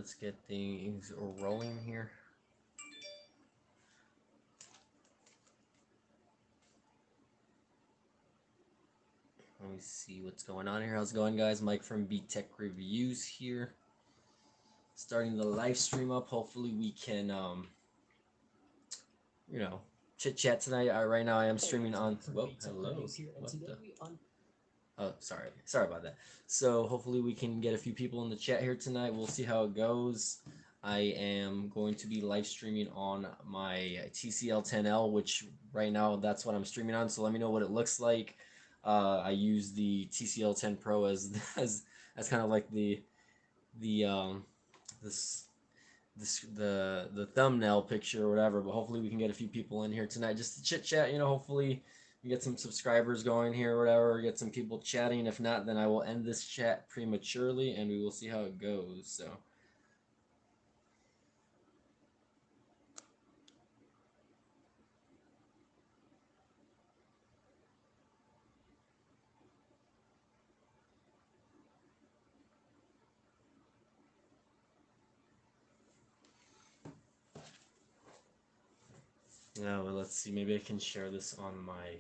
let's get things rolling here. Let me see what's going on here. How's it going, guys? Mike from B Tech Reviews here. Starting the live stream up. Hopefully we can, you know, chit chat tonight. Right now I am streaming on. Whoa, hello. What the? Oh, sorry about that. So hopefully we can get a few people in the chat here tonight. We'll see how it goes. I am going to be live streaming on my TCL 10L, which right now that's what I'm streaming on. So let me know what it looks like. I use the TCL 10 Pro as as kind of like the this the thumbnail picture or whatever. But hopefully we can get a few people in here tonight just to chit chat. You know, hopefully we get some subscribers going here or whatever, get some people chatting. If not, then I will end this chat prematurely and we will see how it goes. So. Now let's see. Maybe I can share this on my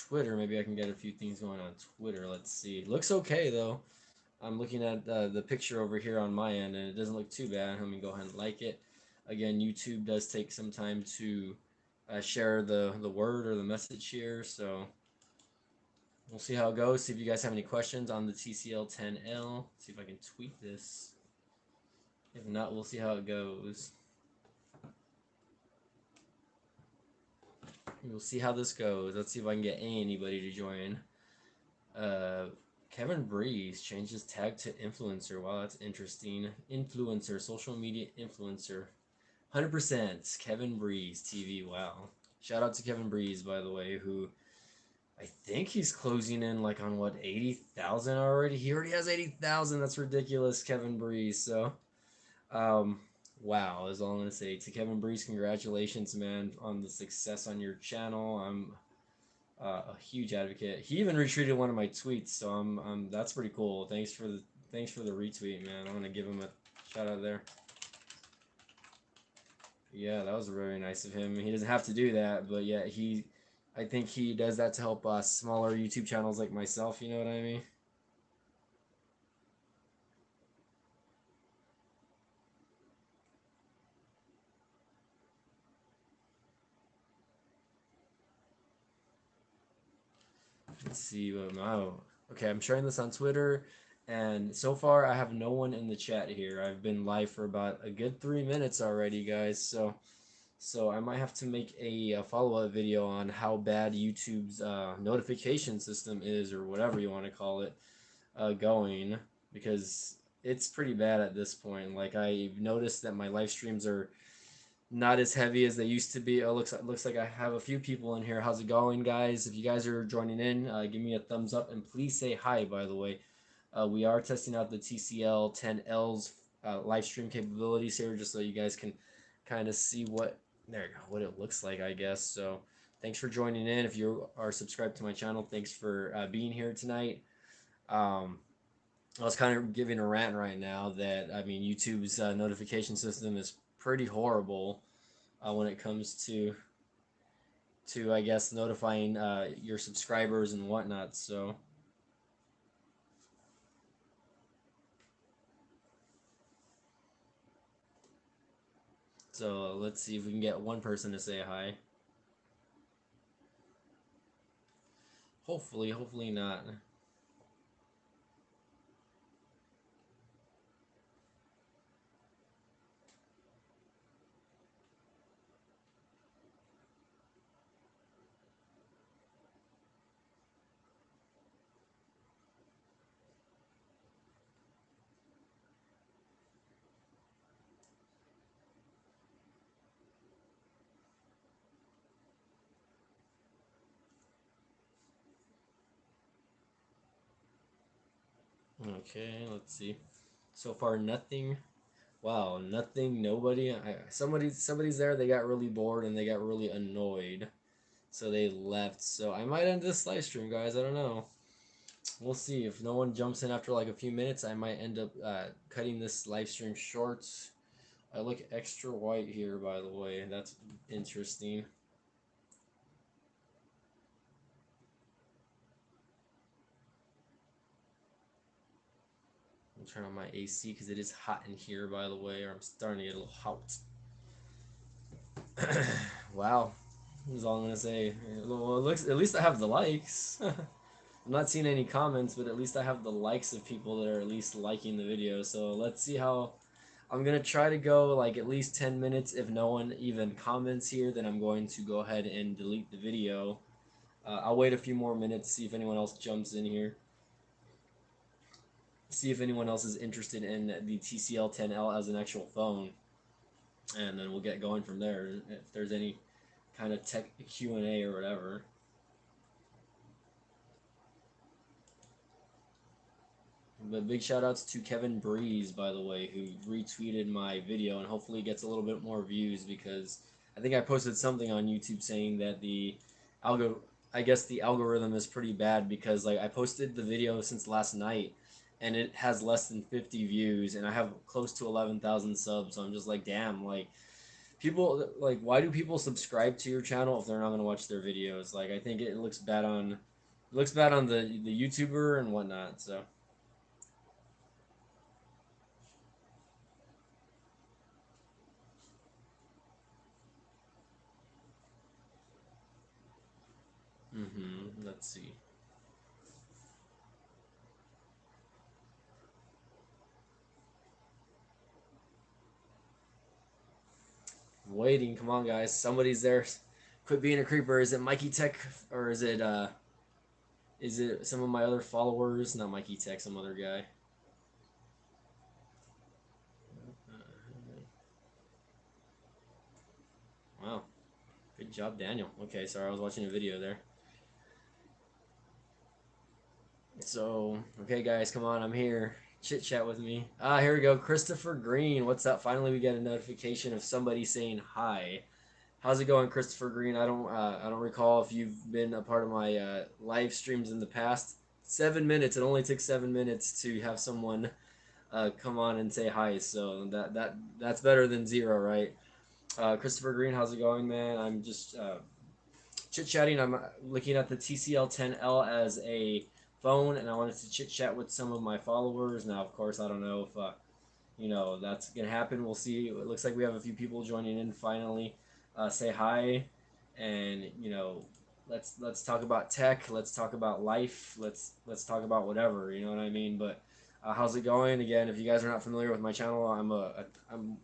Twitter. Maybe I can get a few things going on Twitter. Let's see. It looks okay though. I'm looking at the picture over here on my end, and it doesn't look too bad. Let me go ahead and like it. Again, YouTube does take some time to share the word or the message here, so we'll see how it goes. See if you guys have any questions on the TCL 10L. See if I can tweet this. If not, we'll see how it goes. We'll see how this goes. Let's see if I can get anybody to join. Kevin Breeze changed his tag to influencer. Wow, that's interesting. Influencer, social media influencer. 100% Kevin Breeze TV. Wow. Shout out to Kevin Breeze, by the way, who I think he's closing in like on what, 80,000 already? He already has 80,000. That's ridiculous, Kevin Breeze. So, wow, is all I'm going to say. To Kevin Breeze, congratulations, man, on the success on your channel. I'm a huge advocate. He even retweeted one of my tweets, so that's pretty cool. Thanks for the retweet, man. I'm gonna give him a shout out there. Yeah, that was very nice of him. He doesn't have to do that, but yeah, I think he does that to help smaller YouTube channels like myself. You know what I mean? Let's see. Okay, I'm sharing this on Twitter, and so far I have no one in the chat here. I've been live for about a good 3 minutes already, guys. So I might have to make a follow-up video on how bad YouTube's notification system is, or whatever you want to call it, going, because it's pretty bad at this point. Like, I've noticed that my live streams are not as heavy as they used to be. Oh, looks like I have a few people in here. How's it going, guys? If you guys are joining in, give me a thumbs up and please say hi. By the way, we are testing out the TCL 10L's live stream capabilities here, just so you guys can kind of see what what it looks like, I guess. So thanks for joining in. If you are subscribed to my channel, thanks for being here tonight. I was kind of giving a rant right now that, I mean, YouTube's notification system is pretty horrible when it comes to I guess notifying your subscribers and whatnot. So let's see if we can get one person to say hi. Hopefully not. Okay, let's see. So far, nothing. Wow, nothing. Nobody. Somebody's there. They got really bored and they got really annoyed, so they left. So I might end this live stream, guys. I don't know. we'll see. If no one jumps in after like a few minutes, I might end up cutting this live stream short. I look extra white here, by the way. That's interesting. I'm turning on my AC because it is hot in here, by the way, or I'm starting to get a little hot. Wow. That's all I'm gonna say. Well, it looks, at least I have the likes. I'm not seeing any comments, but at least I have the likes of people that are at least liking the video. So let's see how. I'm gonna try to go like at least 10 minutes. If no one even comments here, then I'm going to go ahead and delete the video. I'll wait a few more minutes, see if anyone else jumps in here. See if anyone else is interested in the TCL 10L as an actual phone, and then we'll get going from there. If there's any kind of tech Q&A or whatever. But big shout outs to Kevin Breeze, by the way, who retweeted my video and hopefully gets a little bit more views, because I think I posted something on YouTube saying that the algo I guess the algorithm is pretty bad, because like I posted the video since last night and it has less than 50 views and I have close to 11,000 subs. So I'm just like, damn, like people, like, why do people subscribe to your channel if they're not going to watch their videos? Like, I think it looks bad on the YouTuber and whatnot. So let's see. I'm waiting. Come on, guys. Somebody's there. Quit being a creeper. Is it Mikey Tech, or is it some of my other followers? Not Mikey Tech, some other guy. Wow. Good job, Daniel. Okay, sorry, I was watching a video there. So, okay, guys, come on, I'm here. Chit chat with me. Ah, here we go. Christopher Green, what's up? Finally, we get a notification of somebody saying hi. How's it going, Christopher Green? I don't recall if you've been a part of my live streams in the past. 7 minutes. It only took 7 minutes to have someone come on and say hi. So that's better than zero, right? Christopher Green, how's it going, man? I'm just chit chatting. I'm looking at the TCL 10L as a phone, and I wanted to chit chat with some of my followers. Now, of course, I don't know if that's gonna happen. We'll see. It looks like we have a few people joining in finally. Say hi, and let's talk about tech. Let's talk about life. Let's talk about whatever. You know what I mean? But how's it going? Again, if you guys are not familiar with my channel, I'm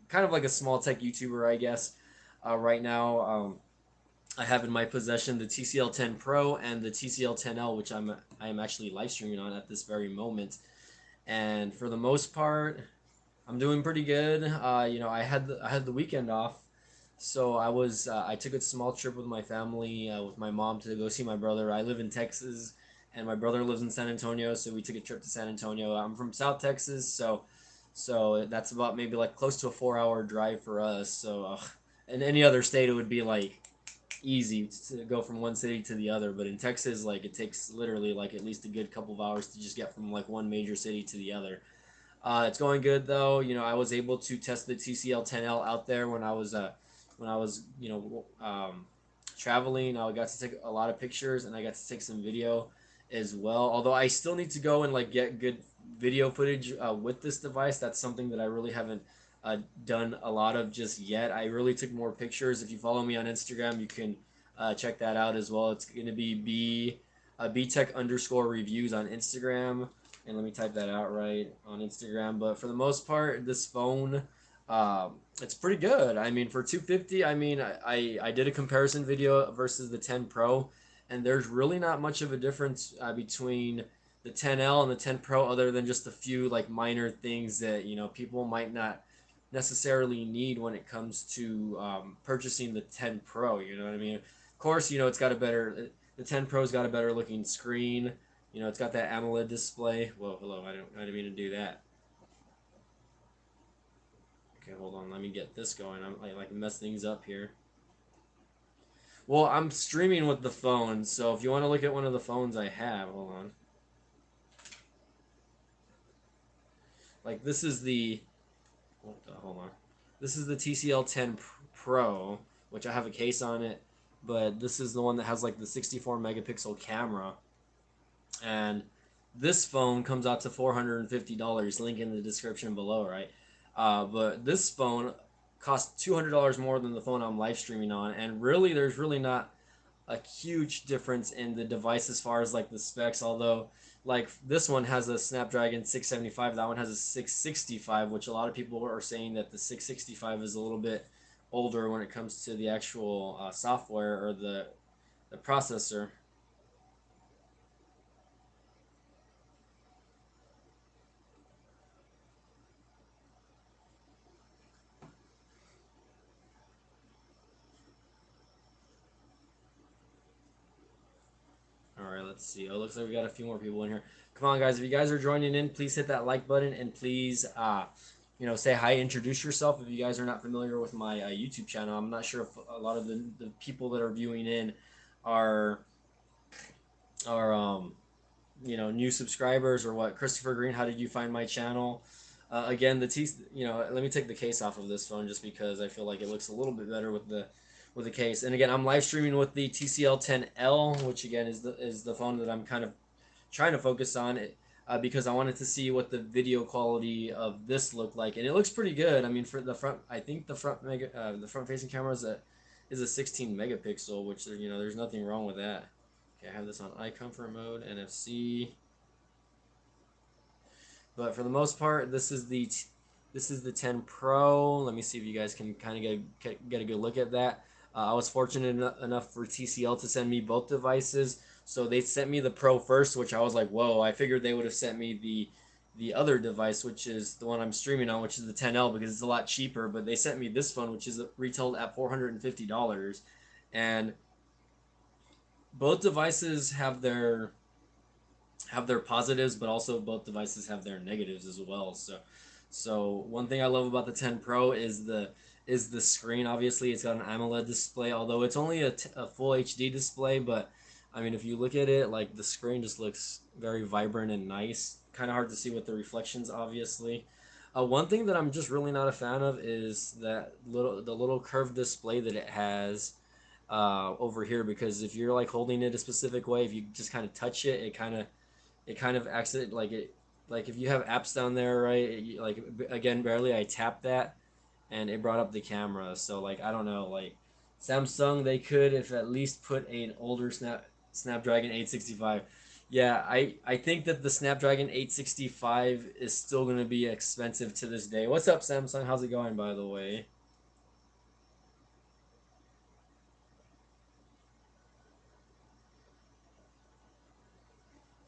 kind of like a small tech YouTuber, I guess. Right now, I have in my possession the TCL 10 Pro and the TCL 10L, which I am actually live streaming on at this very moment. And for the most part, I'm doing pretty good. I had the weekend off, so I took a small trip with my family, with my mom, to go see my brother. I live in Texas, and my brother lives in San Antonio, so we took a trip to San Antonio. I'm from South Texas, so that's about maybe like close to a 4 hour drive for us. So in any other state, it would be like easy to go from one city to the other, but in Texas, like, it takes literally like at least a good couple of hours to just get from like one major city to the other. It's going good though. I was able to test the TCL 10L out there when I was traveling. I got to take a lot of pictures and I got to take some video as well. Although I still need to go and like get good video footage with this device. That's something that I really haven't done a lot of just yet. I really took more pictures. If you follow me on Instagram, you can check that out as well. It's going to be btech_reviews on Instagram. And let me type that out right on Instagram. But for the most part, this phone, it's pretty good. I mean, for 250, I mean, I did a comparison video versus the 10 Pro, and there's really not much of a difference between the 10L and the 10 Pro, other than just a few like minor things that people might not necessarily need when it comes to purchasing the 10 Pro. You know what I mean? Of course, it's got a better. The 10 Pro's got a better looking screen. It's got that AMOLED display. Whoa, hello. I didn't mean to do that. Okay, hold on. Let me get this going. I like mess things up here. Well, I'm streaming with the phone, so if you want to look at one of the phones I have, hold on. Like this is the what the, hold on. This is the TCL 10 Pro, which I have a case on it, but this is the one that has like the 64 megapixel camera, and this phone comes out to $450. Link in the description below, right? But this phone costs $200 more than the phone I'm live streaming on, and really, there's really not a huge difference in the device as far as like the specs. Although, like this one has a Snapdragon 675, that one has a 665, which a lot of people are saying that the 665 is a little bit older when it comes to the actual software or the processor. All right, let's see. Oh, looks like we got a few more people in here. Come on, guys! If you guys are joining in, please hit that like button and please, say hi, introduce yourself. If you guys are not familiar with my YouTube channel, I'm not sure if a lot of the people that are viewing in are new subscribers or what. Christopher Green, how did you find my channel? Again, let me take the case off of this phone just because I feel like it looks a little bit better with the case. And again, I'm live streaming with the TCL 10L, which again is the phone that I'm kind of trying to focus on it. Because I wanted to see what the video quality of this looked like, and it looks pretty good. I mean, for the front, I think the front facing camera is a 16 megapixel, which there's nothing wrong with that. Okay, I have this on eye comfort mode, NFC. But for the most part, this is the 10 Pro. Let me see if you guys can kind of get a good look at that. I was fortunate enough for TCL to send me both devices. So they sent me the Pro first, which I was like, whoa. I figured they would have sent me the other device, which is the one I'm streaming on, which is the 10L, because it's a lot cheaper. But they sent me this phone, which is retailed at $450, and both devices have their positives, but also both devices have their negatives as well. So one thing I love about the 10 Pro is the screen. Obviously, it's got an AMOLED display, although it's only a full HD display. But I mean, if you look at it, like the screen just looks very vibrant and nice. Kind of hard to see with the reflections, obviously. One thing that I'm just really not a fan of is the little curved display that it has over here, because if you're like holding it a specific way, if you just kind of touch it, it kind of acts it like it like if you have apps down there, right? Like again, barely I tapped that and it brought up the camera. So like I don't know, like Samsung, they could if at least put an older Snapdragon 865. Yeah, I think that the Snapdragon 865 is still going to be expensive to this day. What's up, Samsung? How's it going, by the way?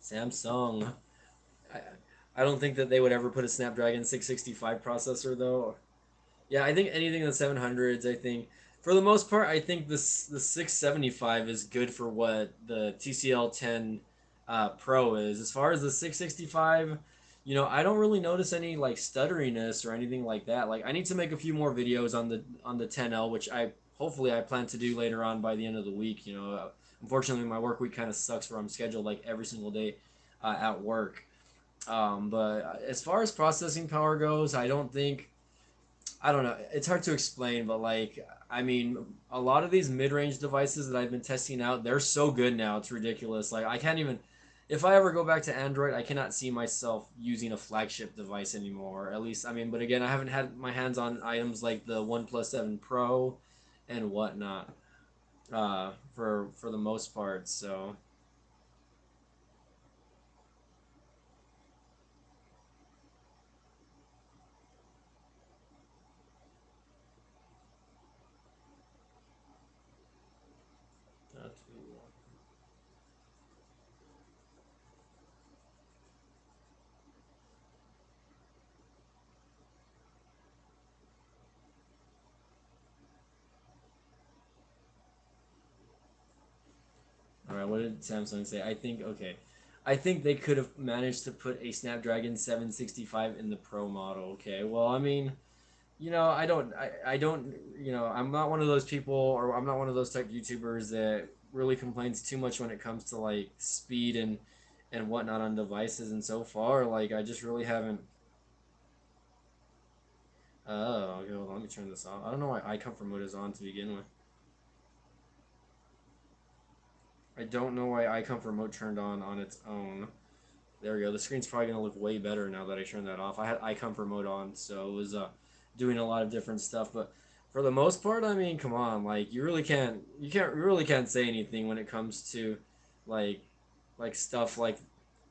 Samsung. I, I don't think that they would ever put a Snapdragon 665 processor though. Yeah, I think anything in the 700s, I think for the most part, I think the 675 is good for what the TCL 10 Pro is. As far as the 665, I don't really notice any like stutteriness or anything like that. Like I need to make a few more videos on the 10L, which I hopefully I plan to do later on by the end of the week. Unfortunately, my work week kind of sucks where I'm scheduled like every single day at work. But as far as processing power goes, I don't know. It's hard to explain, but like, I mean, a lot of these mid-range devices that I've been testing out, they're so good now. It's ridiculous. Like, I can't even. If I ever go back to Android, I cannot see myself using a flagship device anymore. At least, I mean, but again, I haven't had my hands on items like the OnePlus 7 Pro and whatnot. For the most part. So, not too long. All right, what did Samsung say? I think okay. I think they could have managed to put a Snapdragon 765 in the Pro model. Okay, well, I mean, I don't, I'm not one of those people, or I'm not one of those type YouTubers that really complains too much when it comes to like speed and whatnot on devices. And so far, like, I just really haven't. Oh, okay, hold on, let me turn this off. I don't know why eye comfort mode is on to begin with. I don't know why eye comfort mode turned on its own. There we go. The screen's probably gonna look way better now that I turned that off. I had eye comfort mode on, so it was doing a lot of different stuff. But for the most part, I mean, come on, like you really can't say anything when it comes to like stuff like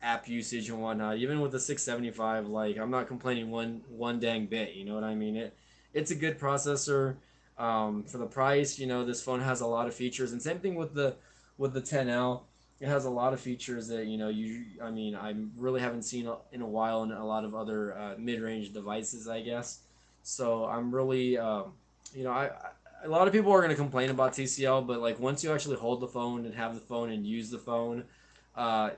app usage and whatnot. Even with the 675, like I'm not complaining one dang bit. You know what I mean? It's a good processor for the price. You know, this phone has a lot of features, and same thing with the 10L. It has a lot of features that I mean, I really haven't seen in a while in a lot of other mid-range devices, I guess. So I'm really, a lot of people are going to complain about TCL, but like once you actually hold the phone and have the phone and use the phone, I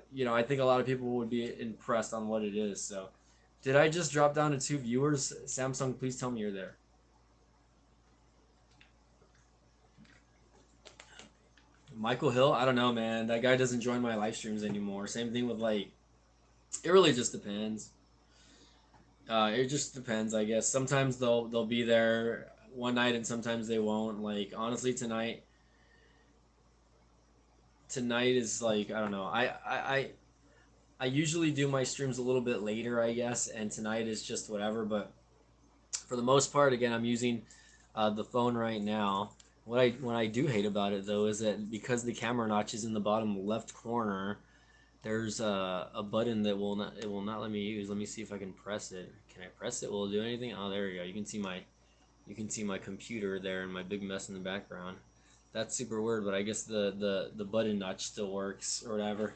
think a lot of people would be impressed on what it is. So, did I just drop down to 2 viewers? Samsung, please tell me you're there. Michael Hill, I don't know, man. That guy doesn't join my live streams anymore. Same thing with like, it really just depends. It just depends, I guess. Sometimes they'll be there one night and sometimes they won't. Like honestly, tonight is like I don't know. I usually do my streams a little bit later, I guess, and tonight is just whatever. But for the most part, again, I'm using the phone right now. What I do hate about it though is that because the camera notch is in the bottom left corner, there's a button that will not let me use. Let me see if I can press it. Can I press it? Will it do anything? Oh, there we go. You can see my computer there and my big mess in the background. That's super weird, but I guess the button notch still works or whatever.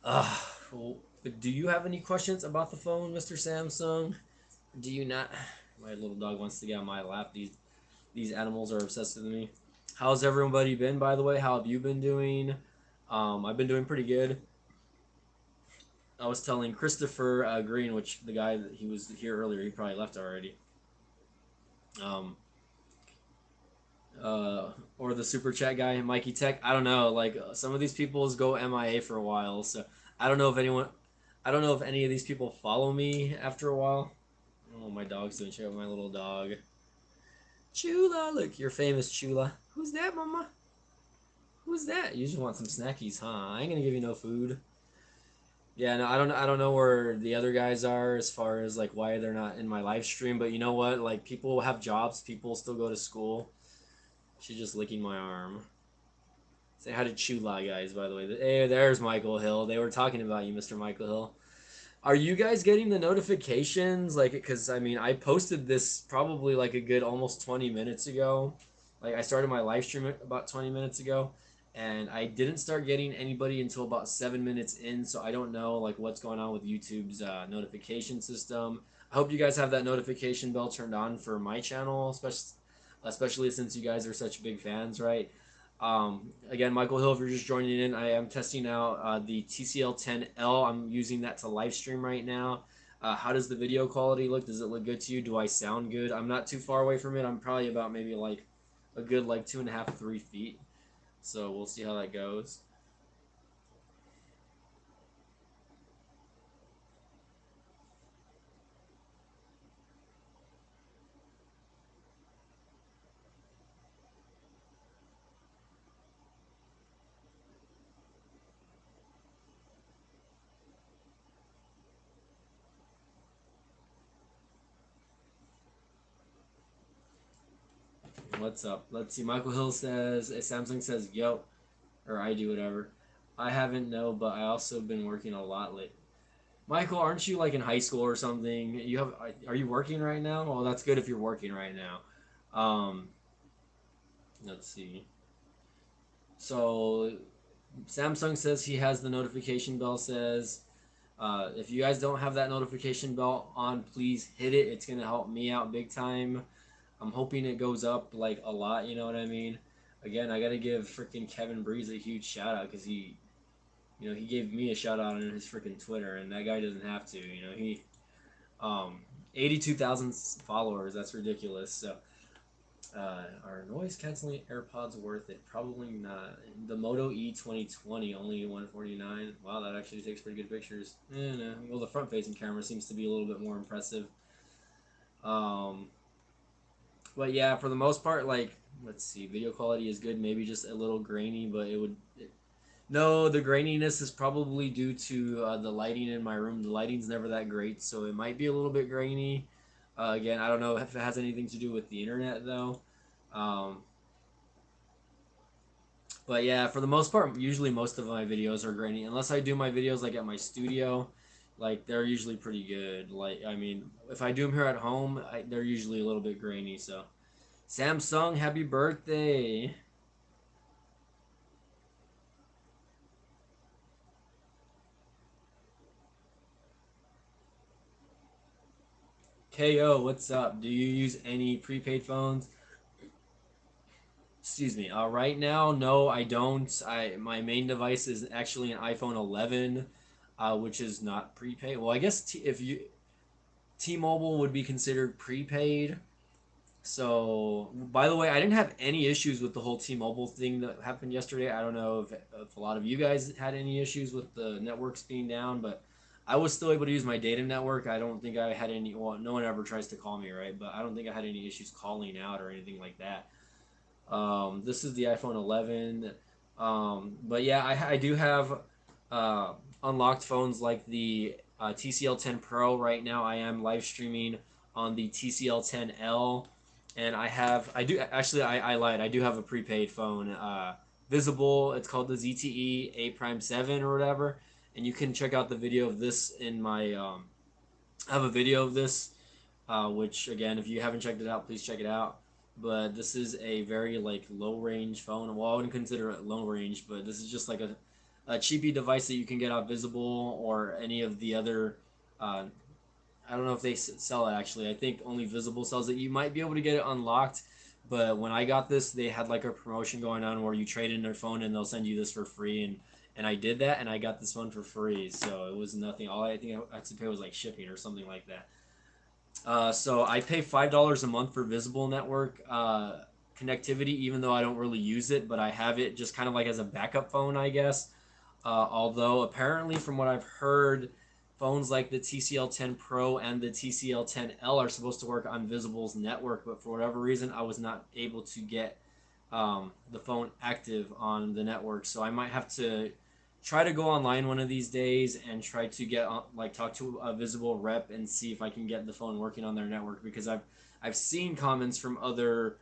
Well, do you have any questions about the phone, Mr. Samsung? Do you not? My little dog wants to get on my lap. These animals are obsessed with me. How's everybody been, by the way? How have you been doing? I've been doing pretty good. I was telling Christopher Green, which the guy that he was here earlier, he probably left already. Um, or the super chat guy, Mikey Tech. I don't know. Like some of these people go MIA for a while, so I don't know if anyone, I don't know if any of these people follow me after a while. Oh, my dog's doing. Check out my little dog, Chula. Look, you're famous, Chula. Who's that, Mama? Who's that? You just want some snackies, huh? I ain't gonna give you no food. Yeah, no, I don't know where the other guys are as far as like why they're not in my live stream. But you know what? Like people have jobs. People still go to school. She's just licking my arm. Say hi to Chula, guys, by the way. Hey, there's Michael Hill. They were talking about you, Mr. Michael Hill. Are you guys getting the notifications? Like, because I mean, I posted this probably like a good almost 20 minutes ago. Like, I started my live stream about 20 minutes ago, and I didn't start getting anybody until about 7 minutes in. So I don't know like what's going on with YouTube's notification system. I hope you guys have that notification bell turned on for my channel, especially since you guys are such big fans, right? Again, Michael Hill, if you're just joining in, I am testing out the TCL 10L. I'm using that to live stream right now. How does the video quality look? Does it look good to you? Do I sound good? I'm not too far away from it. I'm probably about maybe like a good like 2.5, 3 feet. So we'll see how that goes. What's up? Let's see. Michael Hill says, Samsung says, yo, or I do whatever. I haven't, no, but I also been working a lot lately. Michael, aren't you like in high school or something? Are you working right now? Well, that's good if you're working right now. Um, let's see. So Samsung says he has the notification bell. Says if you guys don't have that notification bell on, please hit it. It's gonna help me out big time. I'm hoping it goes up like a lot. You know what I mean? Again, I gotta give freaking Kevin Breeze a huge shout out because he gave me a shout out on his freaking Twitter, and that guy doesn't have to. He um 82,000 followers. That's ridiculous. So are noise canceling AirPods worth it? Probably not. The Moto E 2020 only 149. Wow, that actually takes pretty good pictures. No. Well, the front facing camera seems to be a little bit more impressive. But yeah, for the most part, like let's see, video quality is good. Maybe just a little grainy, but it would. No, the graininess is probably due to the lighting in my room. The lighting's never that great, so it might be a little bit grainy. Again, I don't know if it has anything to do with the internet though. Um, but yeah, for the most part, usually most of my videos are grainy, unless I do my videos like at my studio. Like they're usually pretty good. Like I mean, if I do them here at home, they're usually a little bit grainy. So Samsung, happy birthday! KO, what's up? Do you use any prepaid phones? Excuse me. Right now, no, I don't. My main device is actually an iPhone 11, which is not prepaid. Well, I guess if you T-Mobile would be considered prepaid. So, by the way, I didn't have any issues with the whole T-Mobile thing that happened yesterday. I don't know if a lot of you guys had any issues with the networks being down, but I was still able to use my data network. I don't think I had any. Well, no one ever tries to call me, right? But I don't think I had any issues calling out or anything like that. This is the iPhone 11. But yeah, I do have uh, unlocked phones like the TCL 10 Pro. Right now, I am live streaming on the TCL 10L, and I do actually I lied. I do have a prepaid phone, visible. It's called the ZTE 8 Prime 7 or whatever, and you can check out the video of this in my. I have a video of this which again, if you haven't checked it out, please check it out. But this is a very like low range phone. Well, I wouldn't consider it low range, but this is just like a cheapy device that you can get out Visible or any of the other. Uh, I don't know if they sell it actually. I think only Visible sells it. You might be able to get it unlocked, but when I got this, they had like a promotion going on where you trade in their phone and they'll send you this for free. And I did that and I got this one for free. So it was nothing. All I think I had to pay was like shipping or something like that. So I pay $5 a month for Visible Network connectivity, even though I don't really use it, but I have it just kind of like as a backup phone, I guess. Although apparently, from what I've heard, phones like the TCL 10 Pro and the TCL 10L are supposed to work on Visible's network, but for whatever reason, I was not able to get the phone active on the network. So I might have to try to go online one of these days and try to get like talk to a Visible rep and see if I can get the phone working on their network because I've seen comments from other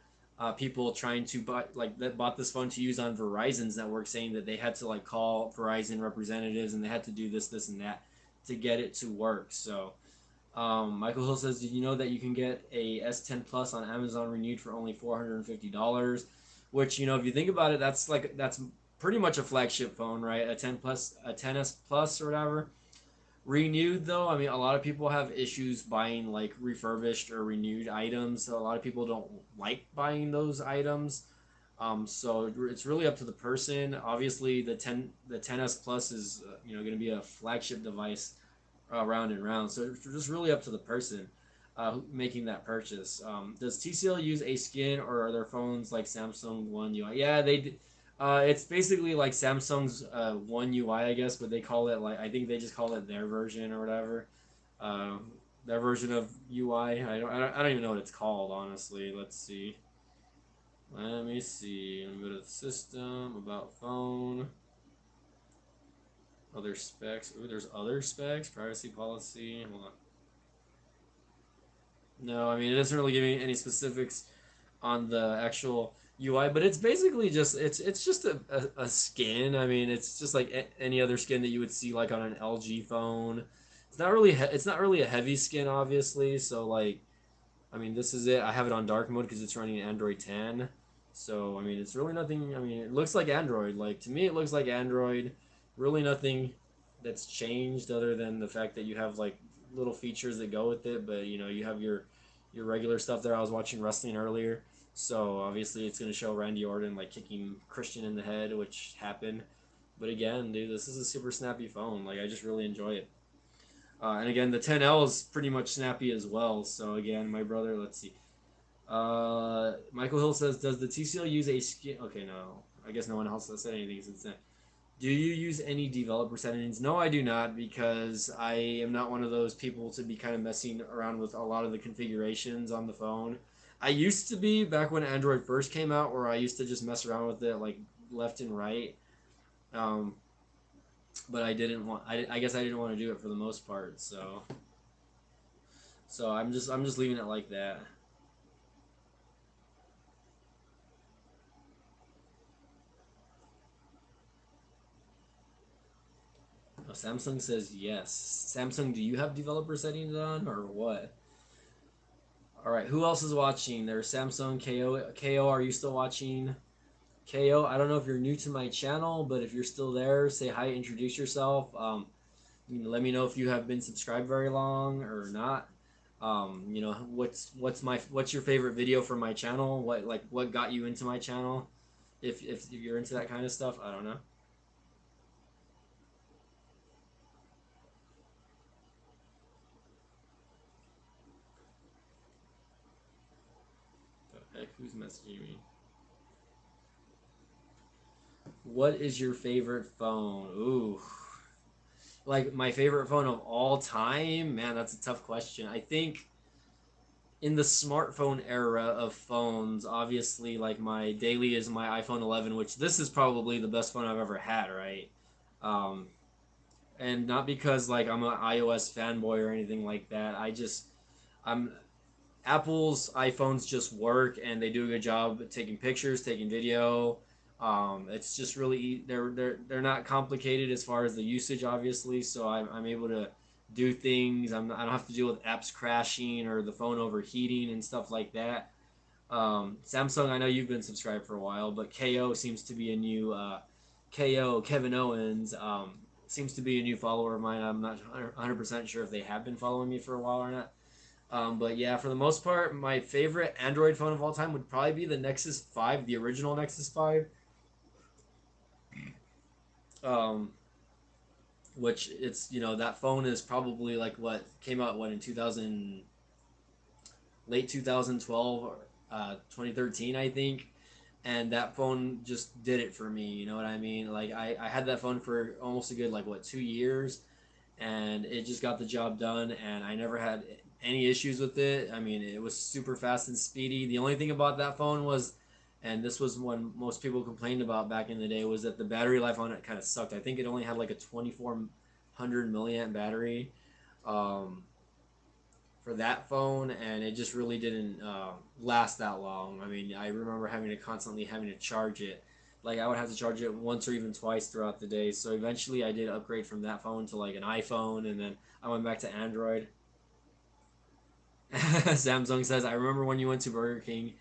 people trying to buy like that bought this phone to use on Verizon's network saying that they had to like call Verizon representatives and they had to do this and that to get it to work. So Michael Hill says, "Did you know that you can get a S10 Plus on Amazon renewed for only $450?" Which if you think about it, that's pretty much a flagship phone, right? A 10 Plus, a 10s Plus, or whatever. Renewed though, I mean, a lot of people have issues buying like refurbished or renewed items. So a lot of people don't like buying those items. So it's really up to the person. Obviously, the 10s Plus is going to be a flagship device round and round. So it's just really up to the person making that purchase. Does TCL use a skin or are their phones like Samsung One UI? Yeah, they. It's basically like Samsung's One UI, I guess, but they call it like I think they just call it their version or whatever. Um, their version of UI. I don't even know what it's called honestly. Let's see. Let me see. Let me go to the system about phone. Other specs. Ooh, there's other specs. Privacy policy. Hold on. No, I mean it doesn't really give me any specifics on the actual UI, but it's basically just it's just a skin. I mean, it's just like any other skin that you would see like on an LG phone. It's not really a heavy skin, obviously. So like, I mean, this is it. I have it on dark mode because it's running Android 10. So I mean, it's really nothing. I mean, it looks like Android. Like to me, it looks like Android. Really nothing that's changed other than the fact that you have like little features that go with it. But you have your regular stuff there. I was watching wrestling earlier, so obviously it's gonna show Randy Orton like kicking Christian in the head, which happened. But again, dude, this is a super snappy phone. Like I just really enjoy it. And again, the 10L is pretty much snappy as well. So again, my brother, let's see. Michael Hill says, "Does the TCL use a skin?" Okay, no. I guess no one else has said anything since then. Do you use any developer settings? No, I do not because I am not one of those people to be kind of messing around with a lot of the configurations on the phone. I used to be back when Android first came out, where I used to just mess around with it like left and right. Um, but I didn't want. I guess I didn't want to do it for the most part. So I'm just leaving it like that. Oh, Samsung says yes. Samsung, do you have developer settings on or what? All right, who else is watching? There's Samsung KO. KO, are you still watching? KO, I don't know if you're new to my channel, but if you're still there, say hi, introduce yourself. Let me know if you have been subscribed very long or not. What's your favorite video from my channel? What got you into my channel? If you're into that kind of stuff, I don't know. The heck, who's messaging me? What is your favorite phone? Ooh, like my favorite phone of all time? Man, that's a tough question. I think in the smartphone era of phones, obviously, like my daily is my iPhone 11, which this is probably the best phone I've ever had, right? Um, and not because like I'm an iOS fanboy or anything like that. I'm Apple's iPhones just work and they do a good job at taking pictures, taking video. It's just really they're not complicated as far as the usage, obviously. So I'm able to do things. I don't have to deal with apps crashing or the phone overheating and stuff like that. Samsung, I know you've been subscribed for a while, but KO seems to be a new KO Kevin Owens seems to be a new follower of mine. I'm not 100% sure if they have been following me for a while or not. But yeah, for the most part, my favorite Android phone of all time would probably be the Nexus 5, the original Nexus 5. Um, which it's that phone is probably like what came out what in 2000 late 2012 or 2013 I think, and that phone just did it for me. You know what I mean? Like I had that phone for almost a good like what 2 years, and it just got the job done, and I never had any issues with it. I mean, it was super fast and speedy. The only thing about that phone was, and this was when most people complained about back in the day, was that the battery life on it kind of sucked. I think it only had like a 2400 milliamp battery. Um, for that phone, and it just really didn't last that long. I mean, I remember having to charge it. Like I would have to charge it once or even twice throughout the day. So eventually, I did upgrade from that phone to like an iPhone, and then I went back to Android. Samsung says, "I remember when you went to Burger King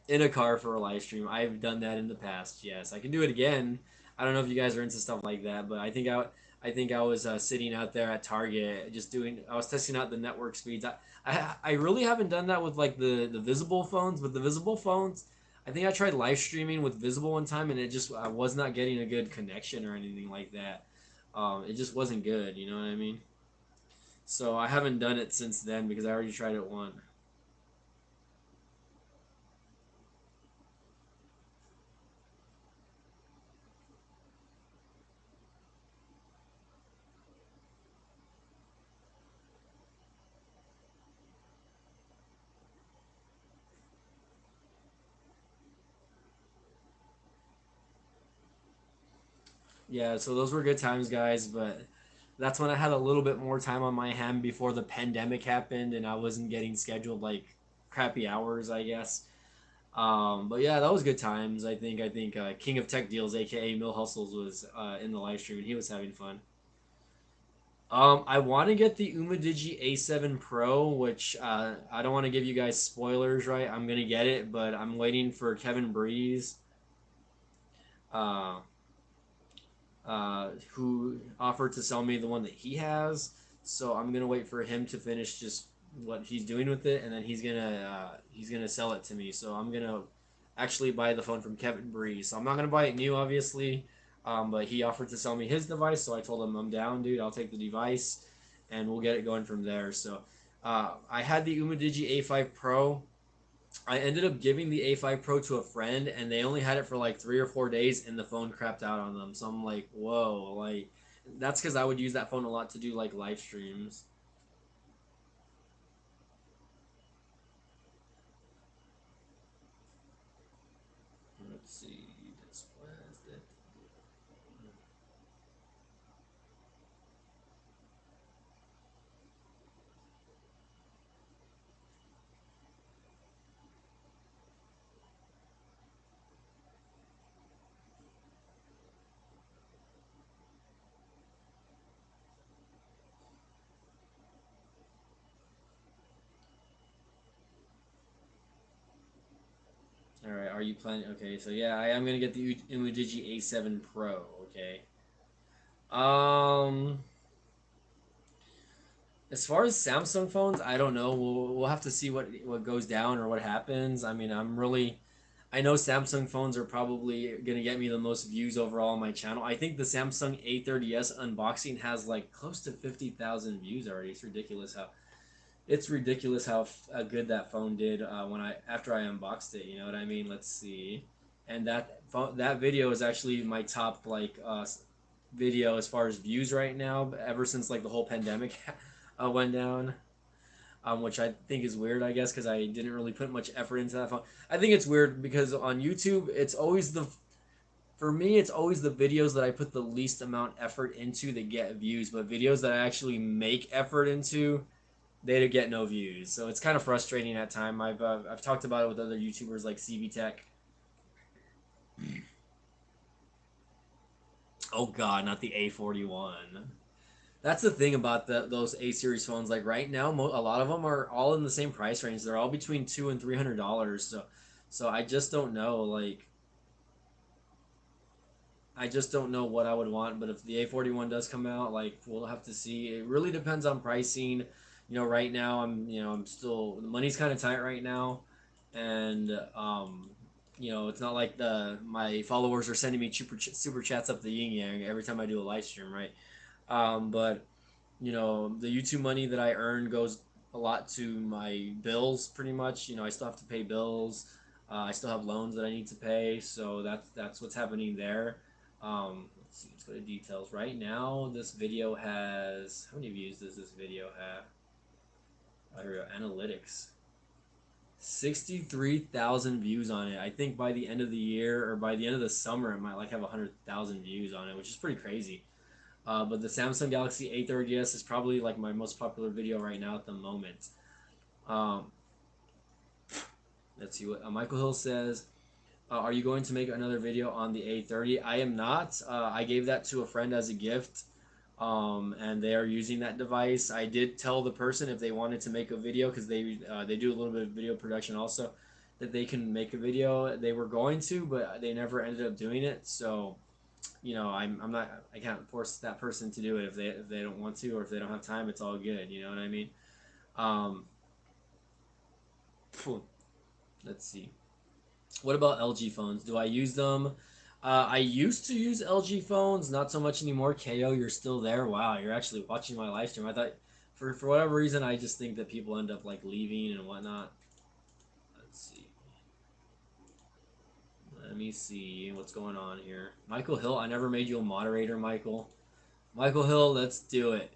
in a car for a live stream. I've done that in the past. Yes, I can do it again. I don't know if you guys are into stuff like that, but I think I was sitting out there at Target just doing. I was testing out the network speeds. I really haven't done that with like the visible phones. With the visible phones, I think I tried live streaming with visible one time, and I was not getting a good connection or anything like that. It just wasn't good. You know what I mean? So I haven't done it since then because I already tried it once. Yeah, so those were good times, guys, but that's when I had a little bit more time on my hand before the pandemic happened and I wasn't getting scheduled like crappy hours, I guess. But yeah, that was good times. I think King of Tech Deals, aka Mill Hustles, was in the live stream and he was having fun. I want to get the Umidigi A7 Pro, which I don't want to give you guys spoilers, right? I'm gonna get it, but I'm waiting for Kevin Breeze. Uh, who offered to sell me the one that he has. So I'm gonna wait for him to finish just what he's doing with it, and then he's gonna sell it to me. So I'm gonna actually buy the phone from Kevin Bree. So I'm not gonna buy it new, obviously, but he offered to sell me his device, so I told him I'm down, dude. I'll take the device, and we'll get it going from there. So I had the Umidigi A5 Pro. I ended up giving the A5 Pro to a friend, and they only had it for like 3 or 4 days, and the phone crapped out on them. So I'm like, whoa, like that's because I would use that phone a lot to do like live streams. are you planning? Okay, so yeah, I am gonna get the Umidigi A7 Pro. Okay. Um, as far as Samsung phones, I don't know. We'll have to see what goes down or what happens. I mean, I know Samsung phones are probably gonna get me the most views overall on my channel. I think the Samsung A30s unboxing has like close to 50,000 views already. It's ridiculous how good that phone did when I after I unboxed it. You know what I mean? Let's see. And that video is actually my top video as far as views right now. Ever since like the whole pandemic went down, which I think is weird. I guess because I didn't really put much effort into that phone. I think it's weird because on YouTube, it's always the for me, it's always the videos that I put the least amount effort into that get views, but videos that I actually make effort into they get no views. So it's kind of frustrating at time. I've talked about it with other YouTubers like CB Tech. Oh God, not the A41. That's the thing about those A series phones. Like right now, a lot of them are all in the same price range. They're all between $200 and $300. So I just don't know. Like I just don't know what I would want. But if the A41 does come out, like we'll have to see. It really depends on pricing. Right now I'm still the money's kind of tight right now, and it's not like the my followers are sending me super chats up the yin yang every time I do a live stream, right? But the YouTube money that I earn goes a lot to my bills, pretty much. I still have to pay bills. I still have loans that I need to pay, so that's what's happening there. Let's see, let's go to details. Right now, this video has how many views does this video have? Oh, here we go. Analytics. 63,000 views on it. I think by the end of the year or by the end of the summer, it might like have 100,000 views on it, which is pretty crazy. But the Samsung Galaxy A30s is probably like my most popular video right now at the moment. Um, let's see what Michael Hill says. Are you going to make another video on the A30? I am not. I gave that to a friend as a gift, and they are using that device. I did tell the person if they wanted to make a video because they do a little bit of video production also, that they can make a video. They were going to, but they never ended up doing it. So I'm not I can't force that person to do it if they don't want to or if they don't have time. It's all good. You know what I mean? Um, let's see. What about LG phones? Do I use them? I used to use LG phones, not so much anymore. KO, you're still there. Wow, you're actually watching my live stream. I thought, for whatever reason, I just think that people end up like leaving and whatnot. Let's see. Let me see what's going on here. Michael Hill, I never made you a moderator, Michael. Michael Hill, let's do it.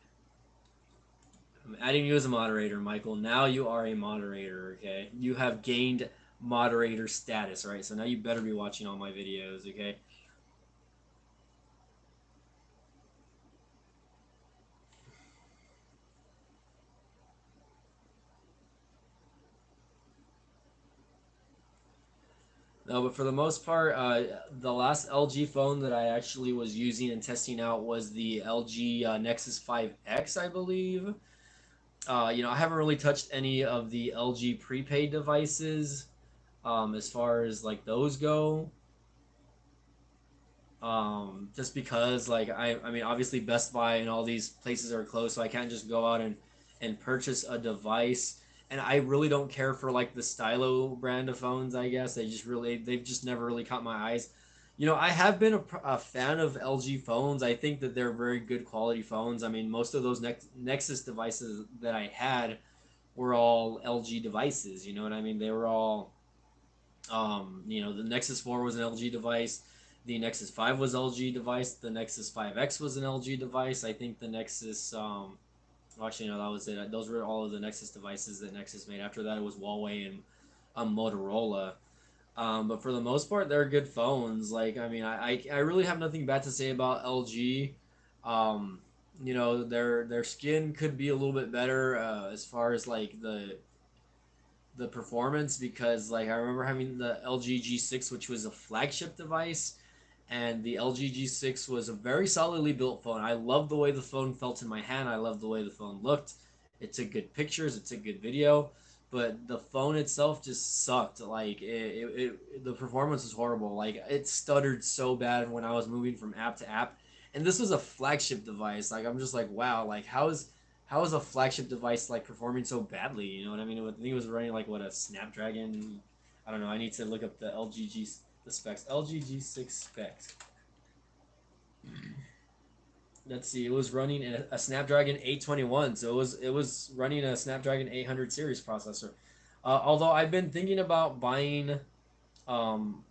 I'm adding you as a moderator, Michael. Now you are a moderator, okay? You have gained moderator status, right? So now you better be watching all my videos, okay? No, but for the most part, the last LG phone that I actually was using and testing out was the LG Nexus 5X, I believe. I haven't really touched any of the LG prepaid devices as far as like those go. Just because like I mean obviously Best Buy and all these places are closed, so I can't just go out and purchase a device. And I really don't care for like the stylo brand of phones. I guess they've just never really caught my eyes. I have been a fan of LG phones. I think that they're very good quality phones. I mean, most of those Nexus devices that I had were all LG devices. You know what I mean? They were all the Nexus 4 was an LG device. The Nexus 5 was LG device. The Nexus 5X was an LG device. I think the Nexus, well, actually, no, that was it. Those were all of the Nexus devices that Nexus made. After that, it was Huawei and Motorola. But for the most part, they're good phones. Like, I mean, I really have nothing bad to say about LG. Their skin could be a little bit better as far as like the performance because like I remember having the LG G6 which was a flagship device and the LG G6 was a very solidly built phone. I loved the way the phone felt in my hand. I loved the way the phone looked. It took good pictures, it took good video. but the phone itself just sucked. Like the performance was horrible. Like it stuttered so bad when I was moving from app to app, and this was a flagship device. Like I'm just like, wow, like how is a flagship device like performing so badly? You know what I mean? I think it was running like what, a Snapdragon. I don't know. I need to look up the specs. LG G6 specs. Let's see. It was running a Snapdragon 821, so it was running a Snapdragon 800 series processor. Although I've been thinking about buying um,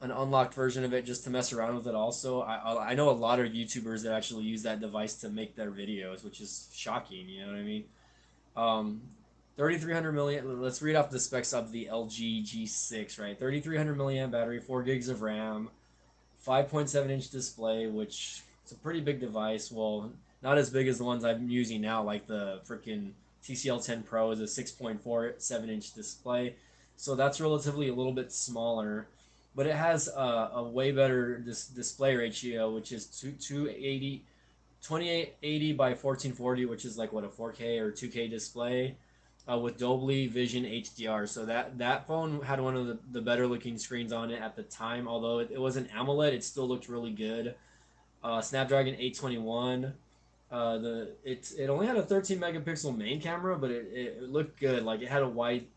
an unlocked version of it just to mess around with it. Also, I know a lot of YouTubers that actually use that device to make their videos, which is shocking. You know what I mean? Um, 3300 milliamp. Let's read off the specs of the LG G6. Right, 3300 milliamp battery, 4 gigs of RAM, 5.7-inch display, which is a pretty big device. Well, not as big as the ones I'm using now, like the freaking TCL 10 Pro is a 6.47-inch display. So that's relatively a little bit smaller, but it has a way better display ratio, which is 2880 by 1440, which is like what, a 4K or 2K display, with Dolby Vision HDR. So that phone had one of the better looking screens on it at the time. Although it was an AMOLED, it still looked really good. Snapdragon 821. It only had a 13 megapixel main camera, but it looked good. Like it had a wide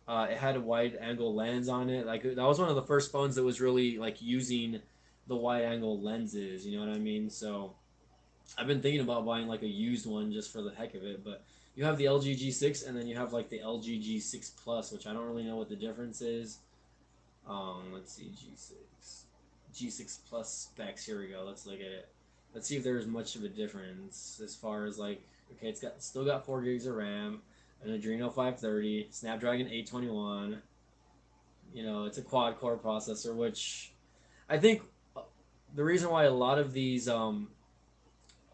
angle lens on it. Like that was one of the first phones that was really like using the wide angle lenses. You know what I mean? So I've been thinking about buying like a used one just for the heck of it, but you have the LG G6 and then you have like the LG G6 Plus, which I don't really know what the difference is. Let's see, G6 Plus specs. Here we go. Let's look at it. Let's see if there's much of a difference as far as like, okay, it's still got 4 gigs of RAM, an Adreno 530, Snapdragon 821. You know, it's a quad core processor, which I think the reason why a lot of these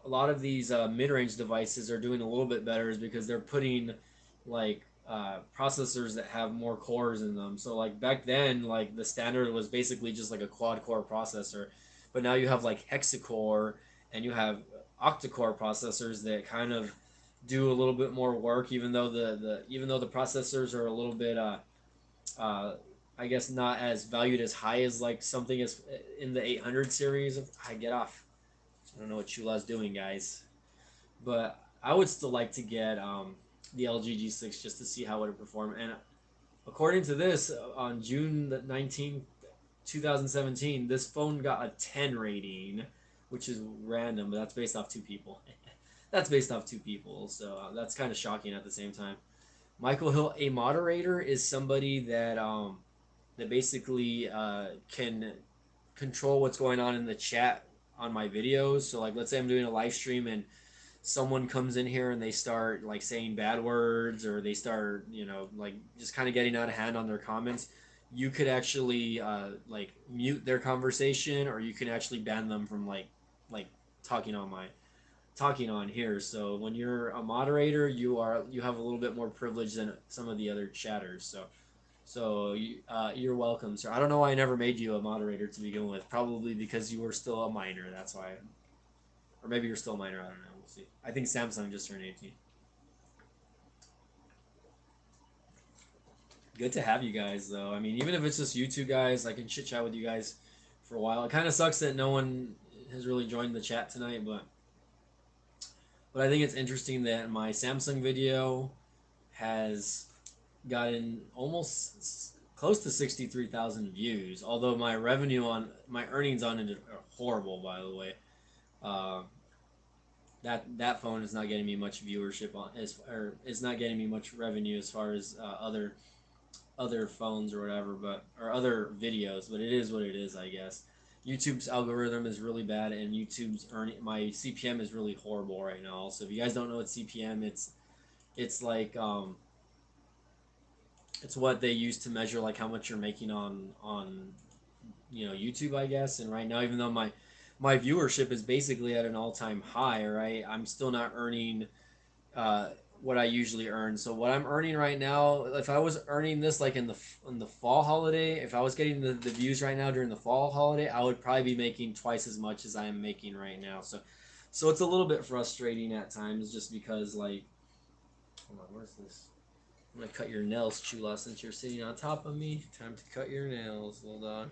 mid-range devices are doing a little bit better is because they're putting like processors that have more cores in them. So like back then, like the standard was basically just like a quad-core processor, but now you have like hexa-core and you have octa-core processors that kind of do a little bit more work, even though the processors are a little bit uh, I guess not as valued as high as like something as in the 800 series. I get off. I don't know what Chula's doing, guys. But I would still like to get the LG G6 just to see how it would perform. And according to this, on June 19th, 2017, this phone got a 10 rating, which is random, but that's based off two people. That's based off two people, so that's kind of shocking at the same time. Michael Hill, a moderator, is somebody that basically can control what's going on in the chat on my videos. So like, let's say I'm doing a live stream and someone comes in here and they start like saying bad words, or they start, like just kind of getting out of hand on their comments. You could actually like mute their conversation, or you can actually ban them from like talking on here. So when you're a moderator, you have a little bit more privilege than some of the other chatters. So you're welcome, sir. I don't know why I never made you a moderator to begin with. Probably because you were still a minor. That's why, or maybe you're still a minor. I don't know. We'll see. I think Samsung just turned 18. Good to have you guys, though. I mean, even if it's just you two guys, I can chit chat with you guys for a while. It kind of sucks that no one has really joined the chat tonight, but I think it's interesting that my Samsung video has gotten almost close to 63,000 views. Although my earnings on it are horrible, by the way. Uh, that phone is not getting me much viewership or it's not getting me much revenue as far as other phones or whatever, or other videos. But it is what it is, I guess. YouTube's algorithm is really bad, and my CPM is really horrible right now. So if you guys don't know what CPM, it's like it's what they use to measure like how much you're making on YouTube, I guess. And right now, even though my viewership is basically at an all-time high, right, I'm still not earning uh, what I usually earn. So what I'm earning right now, if I was earning this like in the fall holiday, if I was getting the views right now during the fall holiday, I would probably be making twice as much as I am making right now. So it's a little bit frustrating at times, just because like, hold on, where's this? I'm gonna cut your nails, Chula, since you're sitting on top of me. Time to cut your nails. Hold on.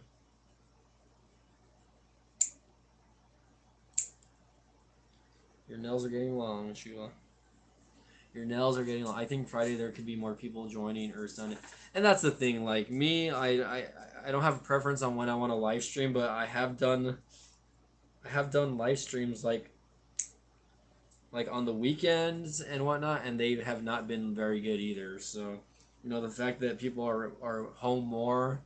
Your nails are getting long, Chula. Your nails are getting long. I think Friday there could be more people joining or Sunday. And that's the thing. Like me, I don't have a preference on when I want to live stream, but I have done live streams like on the weekends and whatnot, and they have not been very good either. So, the fact that people are home more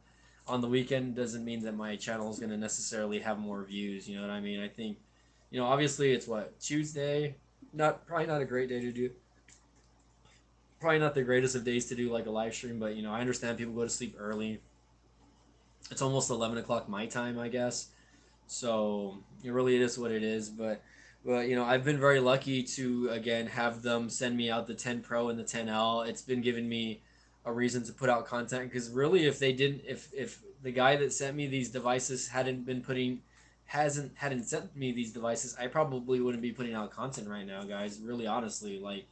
on the weekend doesn't mean that my channel is going to necessarily have more views. You know what I mean? I think, obviously it's what, Tuesday, not probably not a great day to do. Probably not the greatest of days to do like a live stream, but I understand people go to sleep early. It's almost 11 o'clock my time, I guess. So it really is what it is. But I've been very lucky to again have them send me out the 10 Pro and the 10L. It's been giving me a reason to put out content because really, if they didn't, if the guy that sent me these devices hadn't sent me these devices, I probably wouldn't be putting out content right now, guys. Really, honestly, like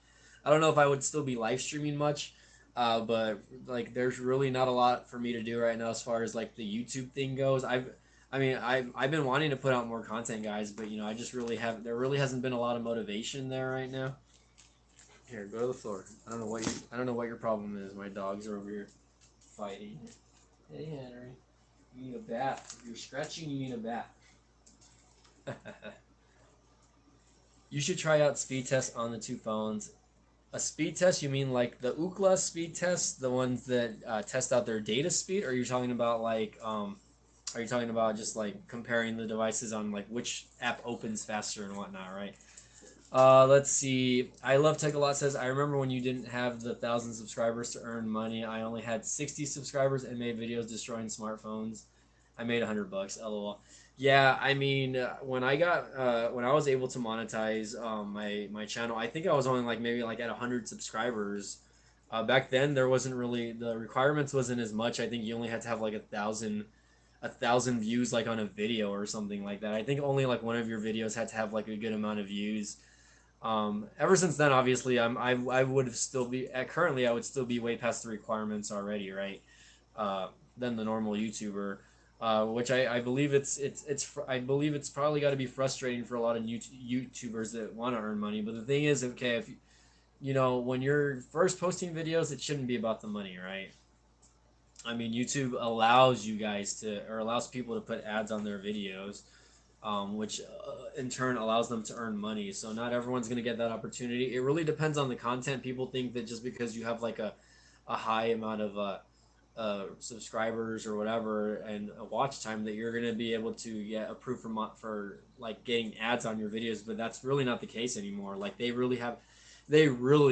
I don't know if I would still be live streaming much. But like, there's really not a lot for me to do right now as far as like the YouTube thing goes. I've been wanting to put out more content, guys, but I just really have there really hasn't been a lot of motivation there right now. Here, go to the floor. I don't know what your problem is. My dogs are over here fighting. Hey Henry, you need a bath. If you're scratching, you need a bath. You should try out speed test on the two phones. A speed test? You mean like the Ookla speed test, the ones that test out their data speed? Or are you talking about like are you talking about just like comparing the devices on like which app opens faster and whatnot, right? Let's see. I love Tech a lot says I remember when you didn't have the 1,000 subscribers to earn money. I only had 60 subscribers and made videos destroying smartphones. I made $100. LOL. Yeah, I mean, when I was able to monetize my channel, I think I was only like maybe like at 100 subscribers. Back then, there wasn't really the requirements wasn't as much. I think you only had to have like a thousand views like on a video or something like that. I think only like one of your videos had to have like a good amount of views. Ever since then, obviously, I would have still be currently I would still be way past the requirements already, right? Than the normal YouTuber, which I believe I believe it's probably got to be frustrating for a lot of YouTubers that want to earn money. But the thing is, okay, if when you're first posting videos, it shouldn't be about the money, right? I mean, YouTube allows you guys to, or allows people to put ads on their videos, which in turn allows them to earn money. So not everyone's going to get that opportunity. It really depends on the content. People think that just because you have like a high amount of subscribers or whatever and a watch time that you're going to be able to get approved for like getting ads on your videos, but that's really not the case anymore. Like they really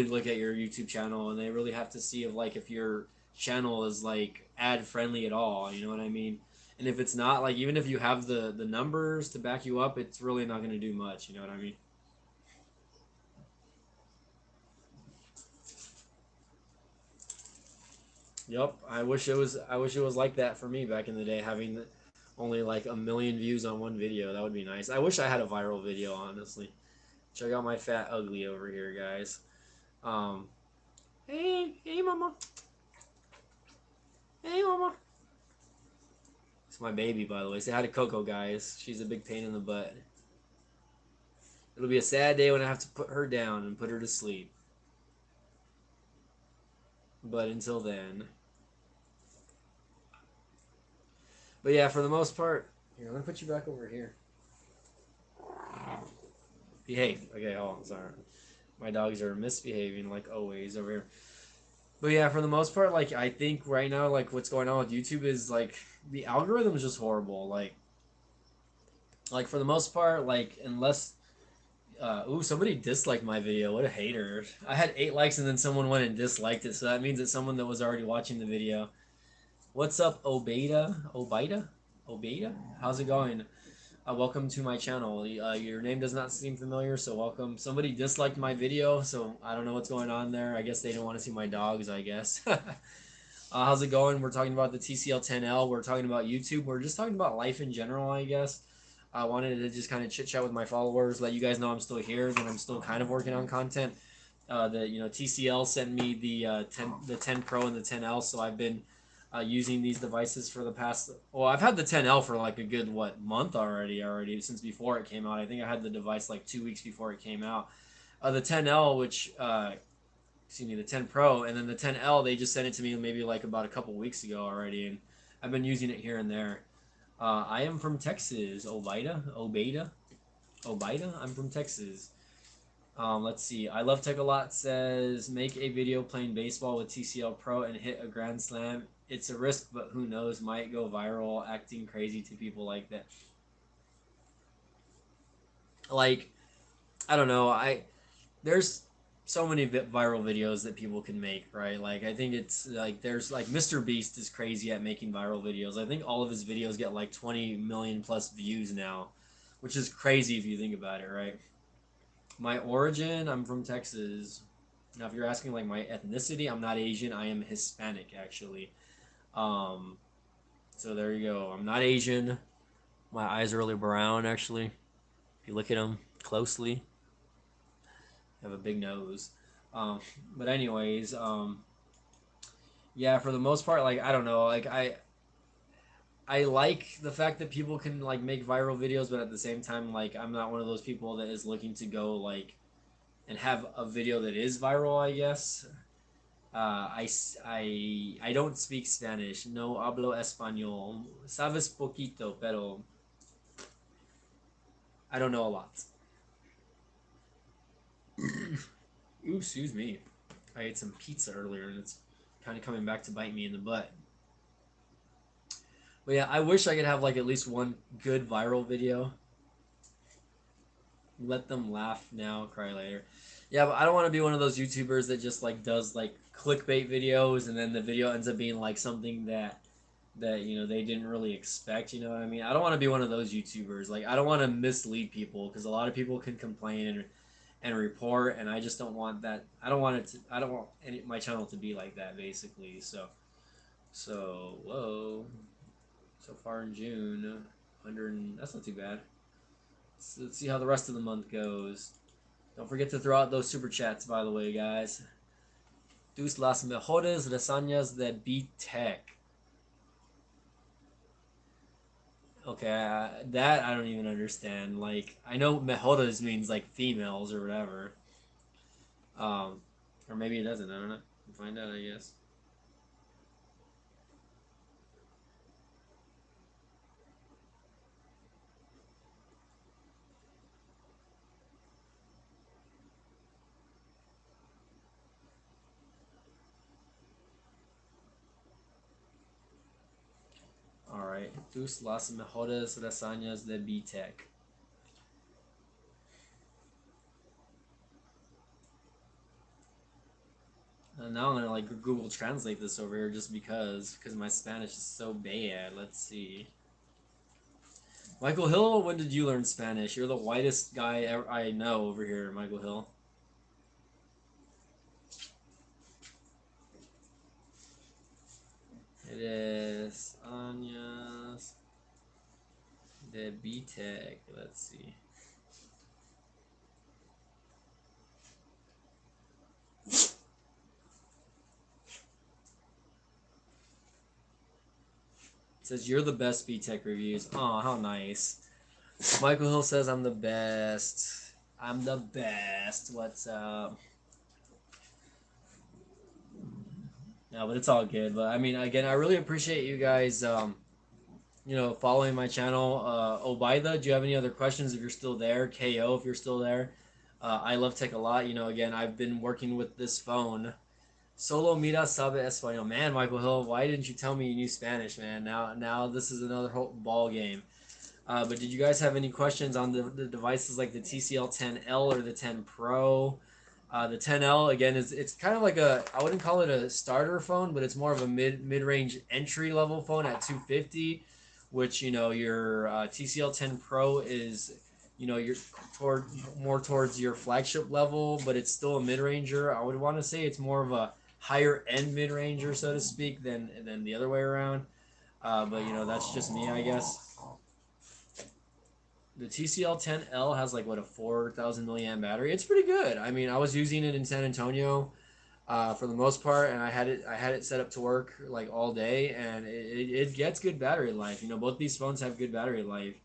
look at your YouTube channel and they really have to see if your channel is like ad friendly at all, you know what I mean? And if it's not, like, even if you have the numbers to back you up, it's really not going to do much, you know what I mean? Yep, I wish it was like that for me back in the day, having only like a million views on one video. That would be nice. I wish I had a viral video, honestly. Check out my fat ugly over here, guys. Um, hey, mama. Hey, mama. It's my baby, by the way. Say hi to Coco, guys. She's a big pain in the butt. It'll be a sad day when I have to put her down and put her to sleep. But until then. But yeah, for the most part, here, I'm gonna put you back over here. Behave. Okay, hold on, sorry. My dogs are misbehaving like always over here. But yeah, for the most part, like I think right now, like what's going on with YouTube is like the algorithm is just horrible. Like for the most part, like unless ooh, somebody disliked my video. What a hater. I had 8 likes and then someone went and disliked it. So that means it's someone that was already watching the video. What's up, Obeda? Obida? Obeda? How's it going? Welcome to my channel. Your name does not seem familiar, so welcome. Somebody disliked my video, so I don't know what's going on there. I guess they didn't want to see my dogs, I guess. How's it going? We're talking about the TCL 10L. We're talking about YouTube. We're just talking about life in general, I guess. I wanted to just kind of chit chat with my followers, let you guys know I'm still here, that I'm still kind of working on content. The TCL sent me the 10 Pro and the 10L, so I've been using these devices for the past. Well, I've had the 10L for like a good month already since before it came out. I think I had the device like 2 weeks before it came out. The 10L, which excuse me, the 10 Pro, and then the 10L, they just sent it to me maybe like about a couple weeks ago already, and I've been using it here and there. I am from Texas, Obida. I'm from Texas. Let's see. I love tech a lot. Says make a video playing baseball with TCL Pro and hit a grand slam. It's a risk, but who knows? Might go viral. Acting crazy to people like that. Like I don't know. There's so many viral videos that people can make, right? Like I think it's like there's like Mr. Beast is crazy at making viral videos. I think all of his videos get like 20 million plus views now, which is crazy if you think about it, right? My origin, I'm from Texas. Now, if you're asking like my ethnicity, I'm not Asian. I am Hispanic, actually. Um, so there you go. I'm not Asian. My eyes are really brown, actually. If you look at them closely, I have a big nose. Um, but anyways, yeah, for the most part, like I don't know, like I like the fact that people can like make viral videos, but at the same time, like I'm not one of those people that is looking to go like and have a video that is viral, I guess. I don't speak Spanish. No hablo español. Sabes poquito, pero I don't know a lot. Ooh, excuse me. I ate some pizza earlier and it's kind of coming back to bite me in the butt. But yeah, I wish I could have like at least one good viral video. Let them laugh now, cry later. Yeah, but I don't want to be one of those YouTubers that just like does like clickbait videos and then the video ends up being like something that they didn't really expect. You know what I mean? I don't want to be one of those YouTubers. Like I don't want to mislead people because a lot of people can complain and report, and I just don't want that. I don't want it to. I don't want my channel to be like that, basically. So whoa. So far in June, 100. That's not too bad. Let's see how the rest of the month goes. Don't forget to throw out those super chats, by the way, guys. Tus las mejores reseñas de B-Tech. Okay, that I don't even understand. Like, I know mejores means like females or whatever. Um, or maybe it doesn't. I don't know. We'll find out, I guess. All right. Tus las mejores reseñas de B-Tech. Now I'm gonna like Google Translate this over here just because my Spanish is so bad. Let's see. Michael Hill, when did you learn Spanish? You're the whitest guy I know over here, Michael Hill. It is Anya's de B-Tech. Let's see. It says you're the best B-Tech reviews. Oh, how nice. Michael Hill says I'm the best. I'm the best. What's up? No, but it's all good. But I mean, again, I really appreciate you guys, following my channel. Obaida, do you have any other questions if you're still there? KO, if you're still there. I love tech a lot. Again, I've been working with this phone. Solo mira sabe español. Man, Michael Hill, why didn't you tell me you knew Spanish, man? Now this is another whole ball game. But did you guys have any questions on the devices like the TCL 10L or the 10 Pro? The 10L again it's kind of like I wouldn't call it a starter phone, but it's more of a mid-range entry level phone at 250, which your TCL 10 Pro is you're more towards your flagship level, but it's still a mid-ranger. I would want to say it's more of a higher end mid-ranger, so to speak, than the other way around. But that's just me, I guess. the TCL 10L has like what, a 4,000 milliamp battery. It's pretty good. I mean, I was using it in San Antonio for the most part, and I had it set up to work like all day, and it gets good battery life. You know, both these phones have good battery life.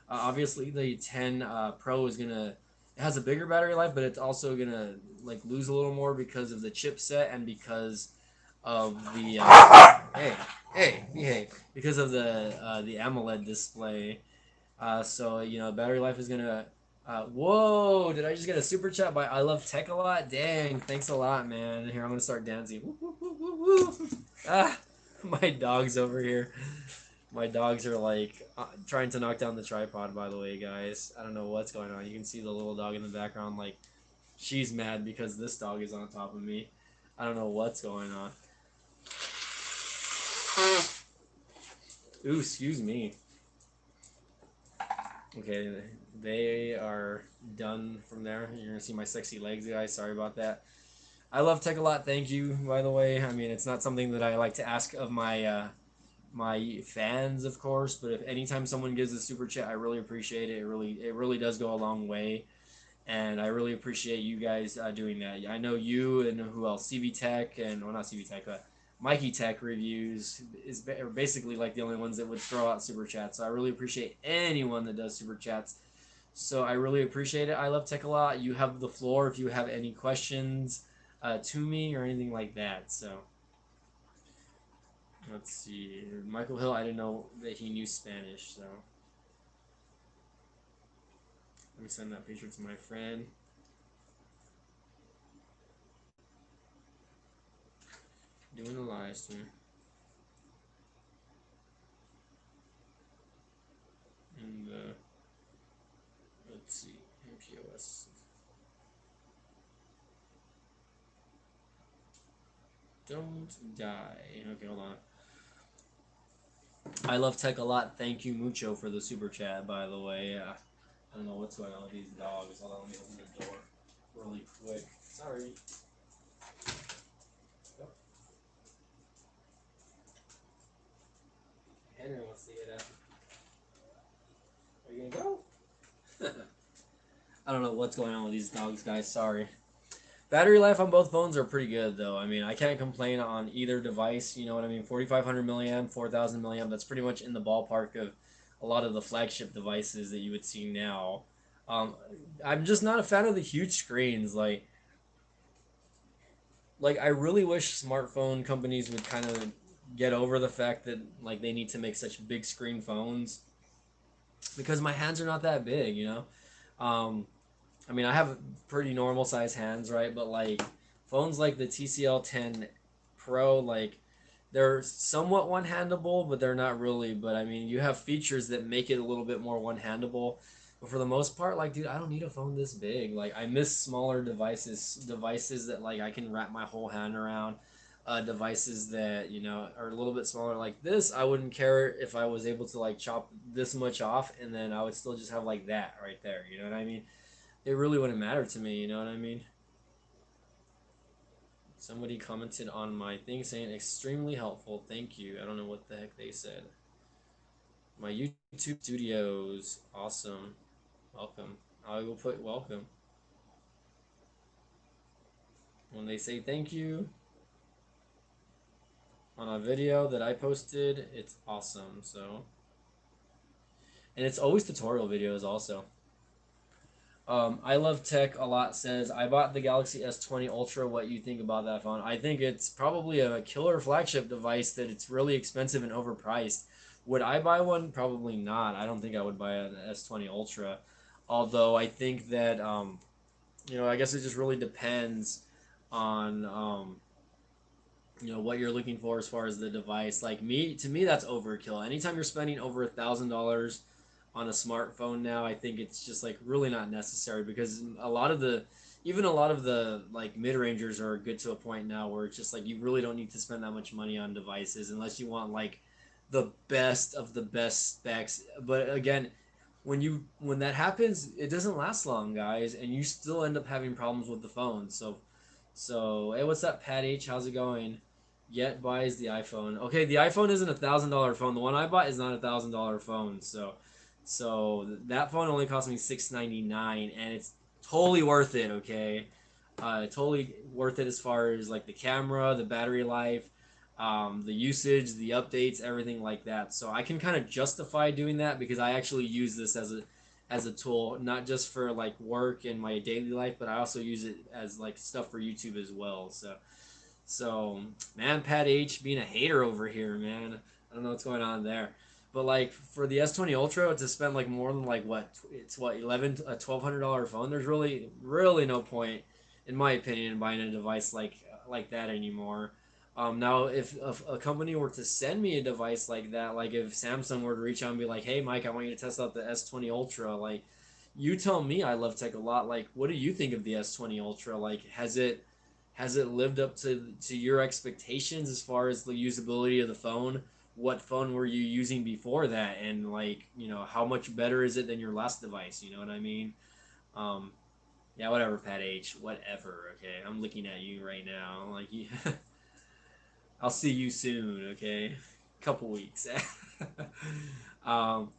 Obviously, the 10 Pro is gonna it has a bigger battery life, but it's also gonna like lose a little more because of the chipset and because of the hey behave, because of the AMOLED display. So you know, battery life is gonna. Whoa! Did I just get a super chat by I love tech a lot? Dang! Thanks a lot, man. Here, I'm gonna start dancing. Woo, woo, woo, woo, woo. Ah, my dogs over here. My dogs are like trying to knock down the tripod. By the way, guys, I don't know what's going on. You can see the little dog in the background. Like, she's mad because this dog is on top of me. I don't know what's going on. Ooh, excuse me. Okay, they are done from there. You're gonna see my sexy legs, guys. Sorry about that. I love tech a lot. Thank you, by the way. I mean, it's not something that I like to ask of my fans, of course. But if anytime someone gives a super chat, I really appreciate it. It really does go a long way, and I really appreciate you guys doing that. I know you and who else? CV Tech and well, not CV Tech, but Mikey Tech reviews are basically like the only ones that would throw out super chats. So I really appreciate anyone that does super chats. So I really appreciate it. I love tech a lot. You have the floor if you have any questions to me or anything like that. So let's see. Michael Hill, I didn't know that he knew Spanish. So let me send that picture to my friend. Doing the live stream. And let's see. MPOS. Don't die. Okay, hold on. I love tech a lot. Thank you, Mucho, for the super chat, by the way. I don't know what's going on with these dogs. Hold on, let me open the door really quick. Sorry. Oh, Henry wants to get out. Are you gonna go? I don't know what's going on with these dogs, guys. Sorry. Battery life on both phones are pretty good, though. I mean, I can't complain on either device. You know what I mean? 4,500 milliamp, 4,000 milliamp. That's pretty much in the ballpark of a lot of the flagship devices that you would see now. Um, I'm just not a fan of the huge screens. Like I really wish smartphone companies would kind of get over the fact that like they need to make such big screen phones because my hands are not that big. You know. I mean, I have pretty normal size hands, right? But like phones like the TCL 10 Pro, like they're somewhat one-handable, but they're not really. But I mean, you have features that make it a little bit more one-handable. But for the most part, like, dude, I don't need a phone this big. Like, I miss smaller devices that like I can wrap my whole hand around. Devices that are a little bit smaller like this. I wouldn't care if I was able to like chop this much off, and then I would still just have like that right there. You know what I mean? It really wouldn't matter to me, you know what I mean? Somebody commented on my thing saying extremely helpful. Thank you. I don't know what the heck they said. My YouTube studios. Awesome. Welcome. I will put welcome. When they say thank you on a video that I posted, it's awesome. So, and it's always tutorial videos also. I love tech a lot says I bought the Galaxy S20 Ultra. What you think about that phone? I think it's probably a killer flagship device that it's really expensive and overpriced. Would I buy one? Probably not. I don't think I would buy an S20 Ultra. Although I think that I guess it just really depends on what you're looking for as far as the device. Like me, to me, that's overkill. Anytime you're spending over $1,000 on a smartphone now, I think it's just like really not necessary because even a lot of the like mid rangers are good to a point now where it's just like you really don't need to spend that much money on devices unless you want like the best of the best specs. But again, when that happens, it doesn't last long, guys, and you still end up having problems with the phone. So hey, what's up, Pat H? How's it going? Yet buys the iPhone. Okay, the iPhone isn't $1,000 phone. The one I bought is not $1,000 phone. So So that phone only cost me $699, and it's totally worth it. Okay, totally worth it as far as like the camera, the battery life, the usage, the updates, everything like that. So I can kind of justify doing that because I actually use this as a tool, not just for like work and my daily life, but I also use it as like stuff for YouTube as well. So, man, Pat H being a hater over here, man. I don't know what's going on there. But like for the S20 Ultra to spend like more than like what it's what 11 a $1,200 phone, there's really no point, in my opinion, in buying a device like that anymore. Now, if a company were to send me a device like that, like if Samsung were to reach out and be like, "Hey, Mike, I want you to test out the S20 Ultra," like you tell me, I love tech a lot. Like, what do you think of the S20 Ultra? Like, has it lived up to your expectations as far as the usability of the phone? What phone were you using before that, and like how much better is it than your last device? You know what I mean? um yeah, whatever, Pat H, whatever. Okay, I'm looking at you right now, like I'll see you soon. Okay, couple weeks. um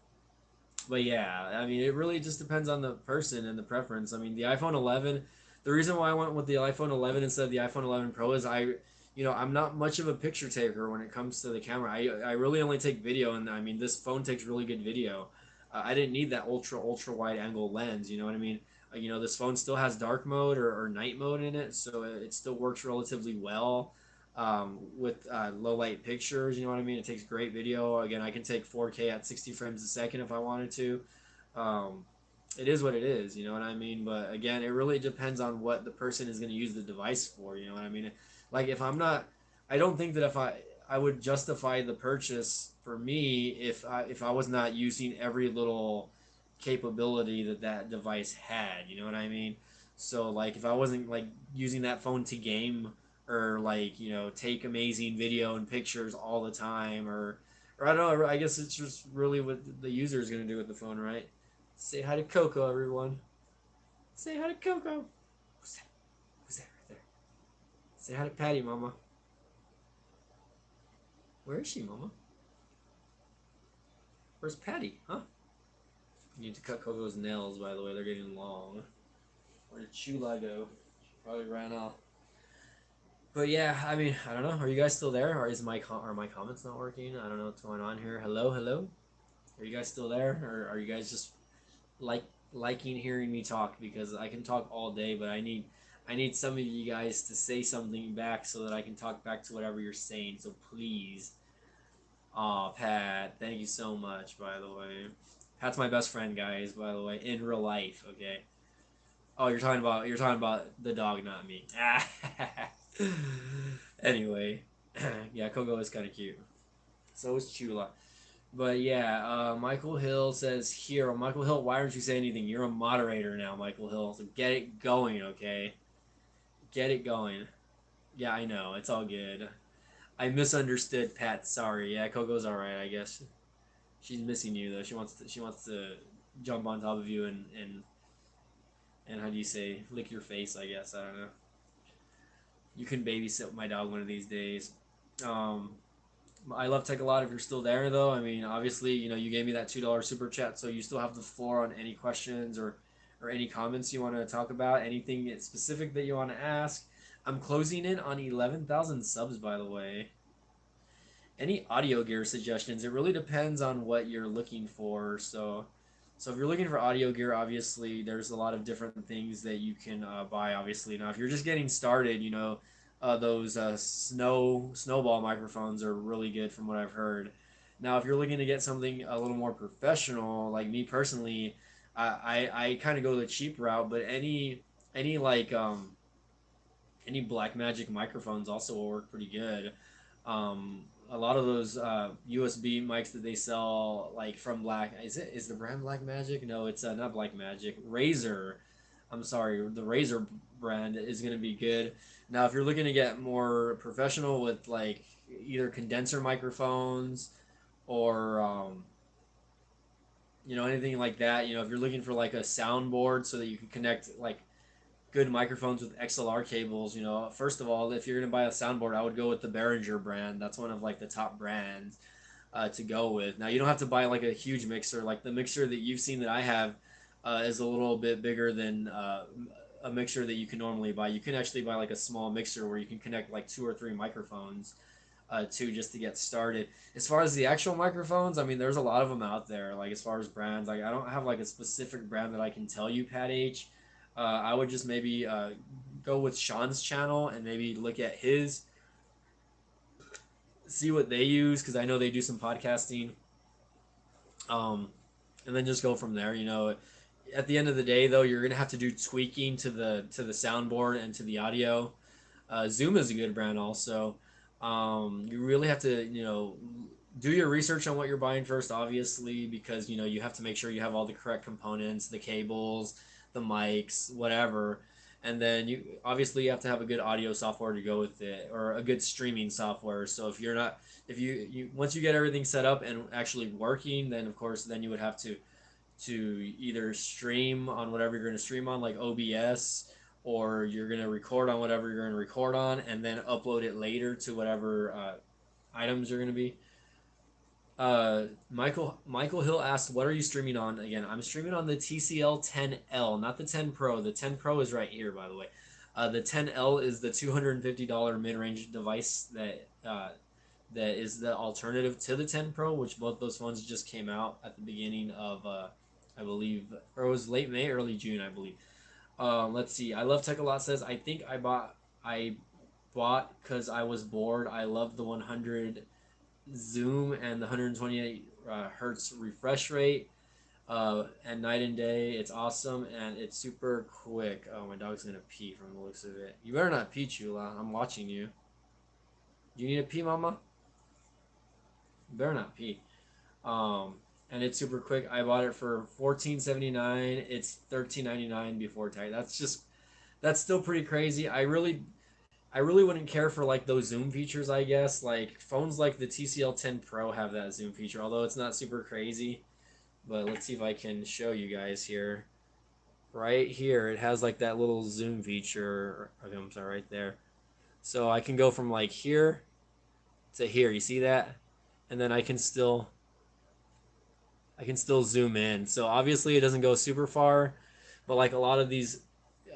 but yeah, I mean, it really just depends on the person and the preference. I mean, the iPhone 11, the reason why I went with the iPhone 11 instead of the iPhone 11 Pro is I'm not much of a picture taker when it comes to the camera. I really only take video, and I mean, this phone takes really good video. I didn't need that ultra wide angle lens. You know what I mean? This phone still has dark mode or night mode in it, so it still works relatively well with low light pictures. You know what I mean? It takes great video. Again, I can take 4K at 60 frames a second if I wanted to. Um, it is what it is. You know what I mean? But again, it really depends on what the person is going to use the device for. You know what I mean? Like if I'm not, I don't think that if I would justify the purchase for me if I was not using every little capability that device had. You know what I mean? So like if I wasn't like using that phone to game or like take amazing video and pictures all the time or I don't know, I guess it's just really what the user is going to do with the phone, right? Say hi to Coco, everyone. Say hi to Coco. Who's that? Who's that right there? Say hi to Patty, Mama. Where is she, Mama? Where's Patty? Huh? You need to cut Coco's nails, by the way. They're getting long. Where did Chula go? She probably ran off. But yeah, I mean, I don't know. Are you guys still there, or are my comments not working? I don't know what's going on here. Hello, hello. Are you guys still there, or are you guys just like liking hearing me talk? Because I can talk all day, but I need some of you guys to say something back so that I can talk back to whatever you're saying. So please, oh Pat, thank you so much. By the way, Pat's my best friend, guys. By the way, in real life, okay. Oh, you're talking about the dog, not me. Anyway, yeah, Coco is kind of cute. So is Chula. But yeah, Michael Hill says here, Michael Hill, why aren't you saying anything? You're a moderator now, Michael Hill. So get it going, okay? Get it going. Yeah, I know. It's all good. I misunderstood, Pat. Sorry. Yeah, Coco's all right, I guess. She's missing you though. She wants to jump on top of you and how do you say lick your face? I guess I don't know. You can babysit my dog one of these days. Um, I love tech a lot. If you're still there, though, I mean, obviously, you gave me that $2 super chat, so you still have the floor on any questions or any comments you want to talk about, anything specific that you want to ask. I'm closing in on 11,000 subs, by the way. Any audio gear suggestions? It really depends on what you're looking for. So if you're looking for audio gear, obviously there's a lot of different things that you can buy. Obviously, now if you're just getting started, those snowball microphones are really good from what I've heard. Now, if you're looking to get something a little more professional, like me personally, I kind of go the cheap route. But any like any Blackmagic microphones also will work pretty good. A lot of those USB mics that they sell, like from is the brand Blackmagic? No, it's not Blackmagic. Razer. I'm sorry, the Razer brand is going to be good. Now, if you're looking to get more professional with like either condenser microphones or anything like that, if you're looking for like a soundboard so that you can connect like good microphones with XLR cables. First of all, if you're gonna buy a soundboard, I would go with the Behringer brand. That's one of like the top brands. to go with. Now you don't have to buy like a huge mixer. Like the mixer that you've seen that I have is a little bit bigger than a mixer that you can normally buy. You can actually buy like a small mixer where you can connect like two or three microphones to just to get started. As far as the actual microphones, I mean, there's a lot of them out there. Like as far as brands, like I don't have like a specific brand that I can tell you, Pat H. I would just maybe go with Sean's channel and maybe look at his, see what they use because I know they do some podcasting, um, and then just go from there. You know, at the end of the day, though, you're gonna have to do tweaking to the soundboard and to the audio. Zoom is a good brand also. You really have to, you know, do your research on what you're buying first, obviously, because you know you have to make sure you have all the correct components, the cables, the mics, whatever. And then you obviously you have to have a good audio software to go with it, or a good streaming software. So if you're not, if you once you get everything set up and actually working, then of course then you would have to either stream on whatever you're going to stream on, like OBS, or you're going to record on whatever you're going to record on, and then upload it later to whatever items you're going to be. Michael Hill asked, "What are you streaming on?" Again, I'm streaming on the TCL 10L, not the 10 Pro. The 10 Pro is right here, by the way. The 10L is the $250 mid-range device that is the alternative to the 10 Pro, which both those phones just came out at the beginning of, I believe, or it was late May, early June, I believe. Let's see. I love Tech a lot says, I think I bought because I was bored. I love the 100 zoom and the 128 hertz refresh rate. And night and day, it's awesome and it's super quick. Oh, my dog's gonna pee from the looks of it. You better not pee, Chula. I'm watching you. Do you need to pee, Mama? You better not pee. Um, and it's super quick. I bought it for 14.79. It's 13.99 before tax. That's still pretty crazy. I really wouldn't care for like those zoom features. I guess like phones like the TCL 10 Pro have that zoom feature, although it's not super crazy. But let's see if I can show you guys here. Right here, it has like that little zoom feature. Okay, I'm sorry, right there. So I can go from like here to here. You see that? And then I can still zoom in. So obviously it doesn't go super far, but like a lot of these,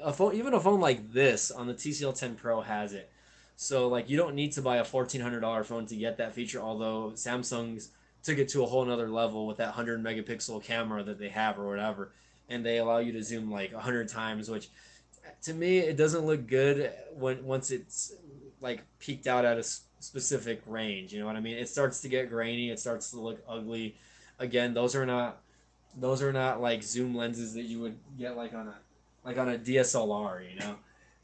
a phone, even a phone like this on the TCL 10 Pro has it. So like you don't need to buy a $1,400 phone to get that feature. Although Samsung's took it to a whole nother level with that 100 megapixel camera that they have or whatever, and they allow you to zoom like 100 times, which to me it doesn't look good when once it's like peaked out at a specific range. You know what I mean? It starts to get grainy. It starts to look ugly. Again, those are not like zoom lenses that you would get like on a DSLR. You know,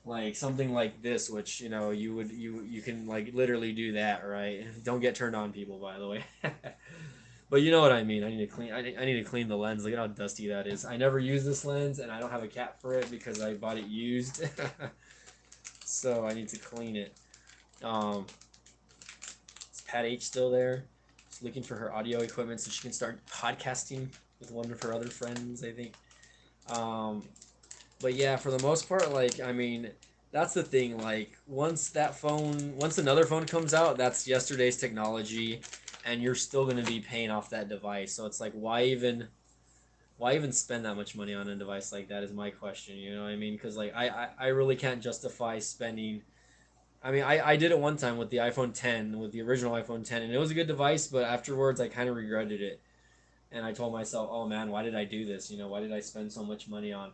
like something like this, which you know you can like literally do that, right? Don't get turned on, people. By the way. But you know what I mean. I need to clean. I need to clean the lens. Look at how dusty that is. I never use this lens, and I don't have a cap for it because I bought it used. So I need to clean it. Um, is Pat H still there? She's looking for her audio equipment so she can start podcasting with one of her other friends, I think. Um, but yeah, for the most part, like I mean, that's the thing. Like once another phone comes out, that's yesterday's technology, and you're still gonna be paying off that device. So it's like, why even spend that much money on a device like that? Is my question. You know what I mean? Because like I really can't justify spending. I mean, I did it one time with the iPhone 10, with the original iPhone 10, and it was a good device, but afterwards I kind of regretted it, and I told myself, oh man, why did I do this? You know, why did I spend so much money on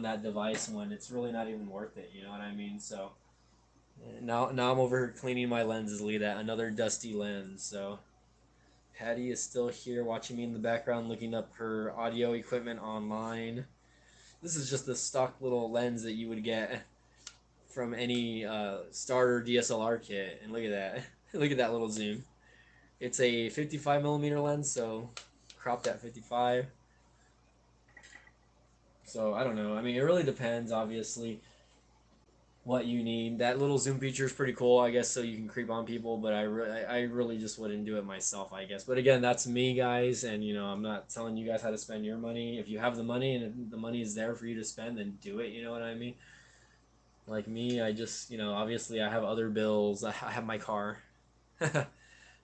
that device when it's really not even worth it? You know what I mean? So now I'm over here cleaning my lenses. Look at that, another dusty lens. So Patty is still here watching me in the background, looking up her audio equipment online. This is just the stock little lens that you would get from any starter DSLR kit, and look at that. Look at that little zoom. It's a 55 millimeter lens, so cropped at 55. So I don't know. I mean, it really depends, obviously, what you need. That little zoom feature is pretty cool, I guess, so you can creep on people. But I really just wouldn't do it myself, I guess. But again, that's me, guys, and you know, I'm not telling you guys how to spend your money. If you have the money and the money is there for you to spend, then do it. You know what I mean? Like me, I just, you know, obviously I have other bills. I have my car.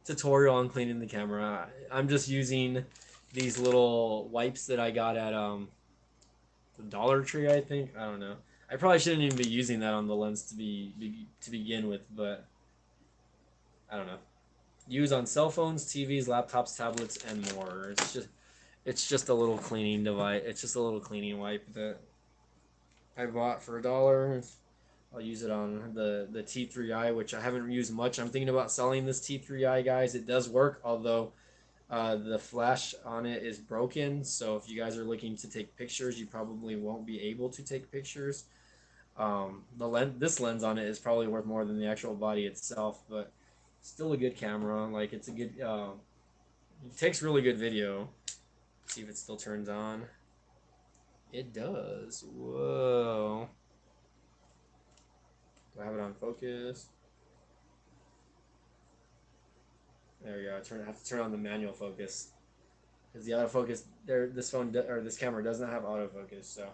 tutorial on cleaning the camera. I'm just using these little wipes that I got at the Dollar Tree, I think. I don't know. I probably shouldn't even be using that on the lens to begin with, but I don't know. Use on cell phones, TVs, laptops, tablets, and more. It's just a little cleaning device. It's just a little cleaning wipe that I bought for $1. I'll use it on the T3i, which I haven't used much. I'm thinking about selling this T3i, guys. It does work, although the flash on it is broken. So if you guys are looking to take pictures, you probably won't be able to take pictures. This lens on it is probably worth more than the actual body itself, but still a good camera. Like it's a good. It takes really good video. Let's see if it still turns on. It does. Whoa. Do I have it on focus? There we go. I have to turn on the manual focus because the autofocus there. This phone or this camera does not have autofocus. So,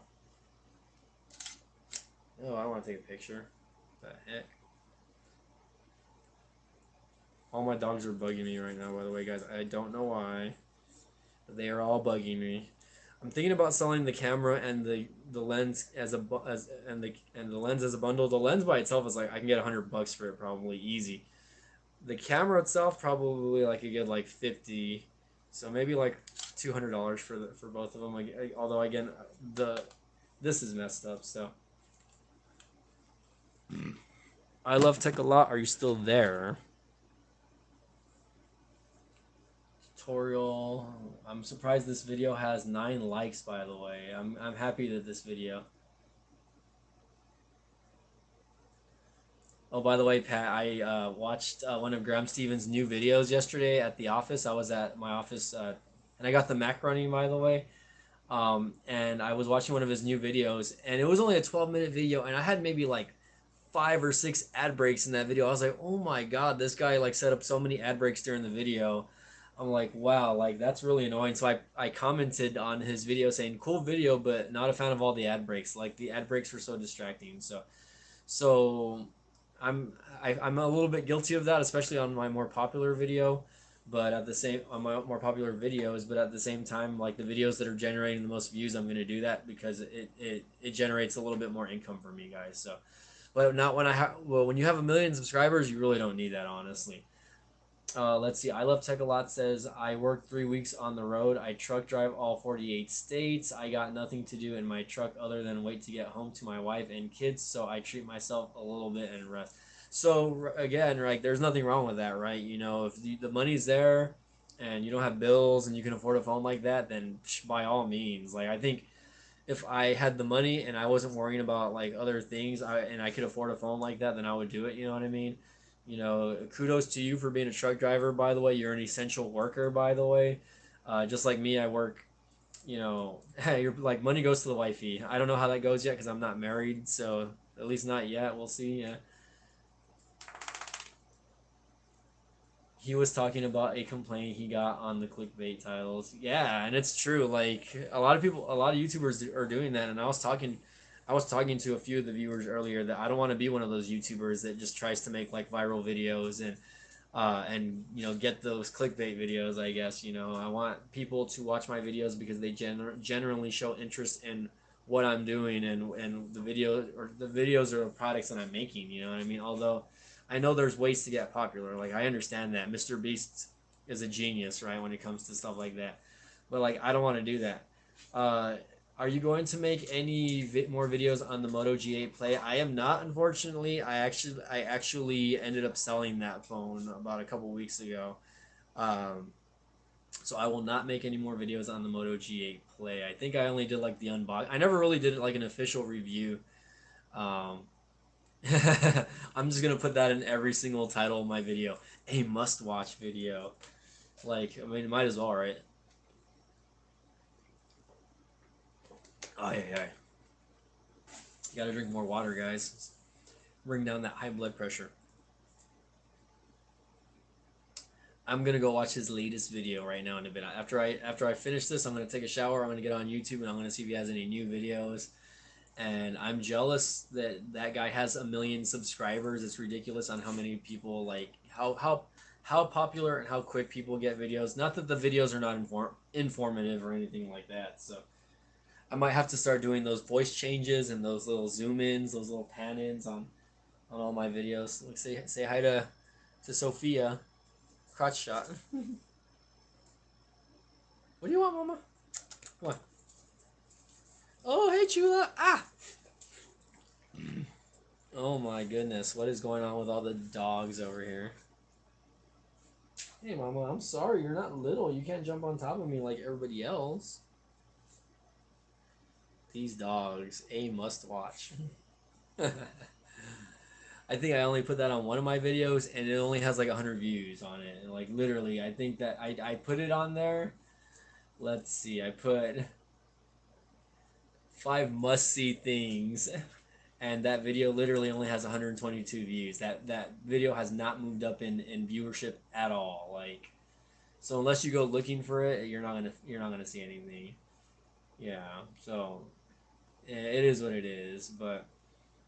oh, I want to take a picture. What the heck? All my dogs are bugging me right now. By the way, guys, I don't know why, but they are all bugging me. I'm thinking about selling the camera and the lens as the lens as a bundle. The lens by itself is like I can get $100 for it probably easy. The camera itself probably like a good like 50, so maybe like $200 for both of them. Although again, this is messed up. So I love tech a lot. Are you still there? Tutorial. I'm surprised this video has 9 likes. By the way, I'm happy that this video. Oh, by the way, Pat, I watched one of Graham Stevens' new videos yesterday at the office. I was at my office, and I got the Mac running, by the way. And I was watching one of his new videos, and it was only a 12-minute video, and I had maybe like 5 or 6 ad breaks in that video. I was like, oh my god, this guy like set up so many ad breaks during the video. I'm like, wow, like that's really annoying. So I commented on his video saying, cool video, but not a fan of all the ad breaks. Like the ad breaks were so distracting. So I'm I'm a little bit guilty of that, especially on my more popular video. But at the same on my more popular videos, but at the same time, like the videos that are generating the most views, I'm gonna do that because it generates a little bit more income for me, guys. So, but not when I have well, when you have 1 million subscribers, you really don't need that, honestly. Let's see. I Love Tech a Lot says, I worked 3 weeks on the road. I truck drive all 48 states. I got nothing to do in my truck other than wait to get home to my wife and kids, so I treat myself a little bit and rest. So, again, right, there's nothing wrong with that, right? You know, if the money's there and you don't have bills and you can afford a phone like that, then by all means. Like, I think if I had the money and I wasn't worrying about like other things, and I could afford a phone like that, then I would do it. You know what I mean? You know, kudos to you for being a truck driver. By the way, you're an essential worker. By the way, just like me, I work. You know, hey, you're like money goes to the wifey. I don't know how that goes yet because I'm not married, so at least not yet. We'll see. Yeah. He was talking about a complaint he got on the clickbait titles. Yeah, and it's true. Like a lot of people, a lot of YouTubers are doing that. And I was talking to a few of the viewers earlier that I don't want to be one of those YouTubers that just tries to make like viral videos and you know get those clickbait videos. I guess you know I want people to watch my videos because they generally show interest in what I'm doing and the videos or products that I'm making. You know what I mean? Although I know there's ways to get popular. Like I understand that Mr. Beast is a genius, right, when it comes to stuff like that. But like I don't want to do that. Uh, are you going to make any more videos on the Moto G8 Play? I am not, unfortunately. I actually ended up selling that phone about a couple weeks ago. Um, so I will not make any more videos on the Moto G8 Play. I think I only did like the unbox. I never really did like an official review. Um, I'm just gonna put that in every single title of my video. A must-watch video. Like, I mean, might as well, right? Oh yeah, yeah. You gotta drink more water, guys. Bring down that high blood pressure. I'm gonna go watch his latest video right now in a bit. After I finish this, I'm gonna take a shower. I'm gonna get on YouTube and I'm gonna see if he has any new videos. And I'm jealous that that guy has 1 million subscribers. It's ridiculous on how many people like how how popular and how quick people get videos. Not that the videos are not informative or anything like that. So I might have to start doing those voice changes and those little zoom ins, those little pan ins on all my videos. Like say hi to Sophia. Crotch shot. What do you want, Mama? What? Oh, hey, Chula. Ah. Oh my goodness, what is going on with all the dogs over here? Hey, Mama, I'm sorry, you're not little. You can't jump on top of me like everybody else. These dogs, a must watch. I think I only put that on one of my videos, and it only has like 100 views on it. And like literally, I think that I put it on there. Let's see, I put 5 must-see things, and that video literally only has 122 views. That video has not moved up in viewership at all. Like, so unless you go looking for it, you're not gonna see anything. Yeah, so it is what it is. But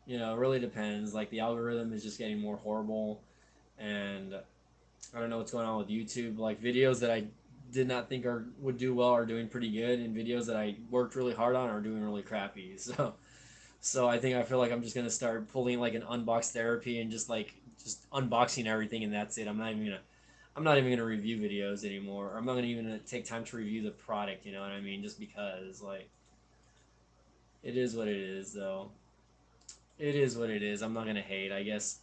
it really depends. Like the algorithm is just getting more horrible, and I don't know what's going on with YouTube. Like videos that I did not think would do well are doing pretty good, and videos that I worked really hard on are doing really crappy. So I feel like I'm just gonna start pulling like an unbox therapy and just unboxing everything, and that's it. I'm not even gonna review videos anymore. I'm not gonna even take time to review the product. You know what I mean? Just because like it is what it is, though. It is what it is. I'm not gonna hate. I guess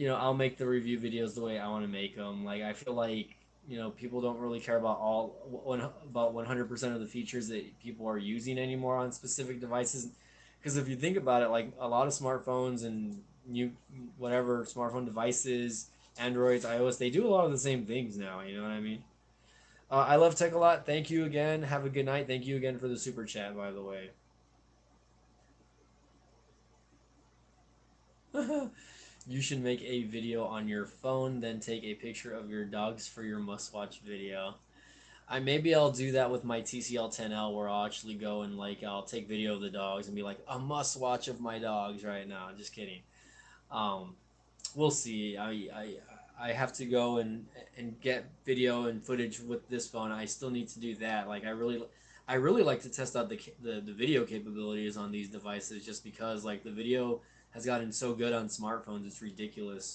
I'll make the review videos the way I want to make them. Like I feel like people don't really care about about 100% of the features that people are using anymore on specific devices. Because if you think about it, like a lot of smartphones and new whatever smartphone devices, Androids, iOS, they do a lot of the same things now. You know what I mean? I love tech a lot. Thank you again. Have a good night. Thank you again for the super chat, by the way. You should make a video on your phone, then take a picture of your dogs for your must-watch video. Maybe I'll do that with my TCL 10L, where I'll actually go and like I'll take video of the dogs and be like a must-watch of my dogs right now. Just kidding. Um, we'll see. I have to go and get video and footage with this phone. I still need to do that. Like I really like to test out the video capabilities on these devices, just because like the video has gotten so good on smartphones, it's ridiculous.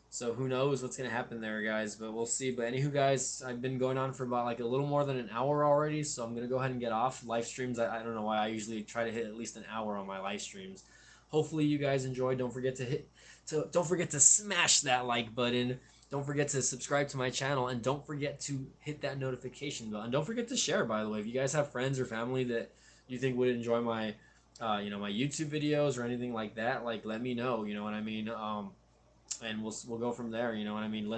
So who knows what's gonna happen there, guys? But we'll see. But anywho, guys, I've been going on for about like a little more than an hour already, so I'm gonna go ahead and get off. Live streams, I don't know why I usually try to hit at least an hour on my live streams. Hopefully you guys enjoy. Don't forget to smash that like button. Don't forget to subscribe to my channel, and don't forget to hit that notification bell. And don't forget to share, by the way. If you guys have friends or family that you think would enjoy my YouTube videos or anything like that, like let me know. You know what I mean? And we'll go from there. You know what I mean?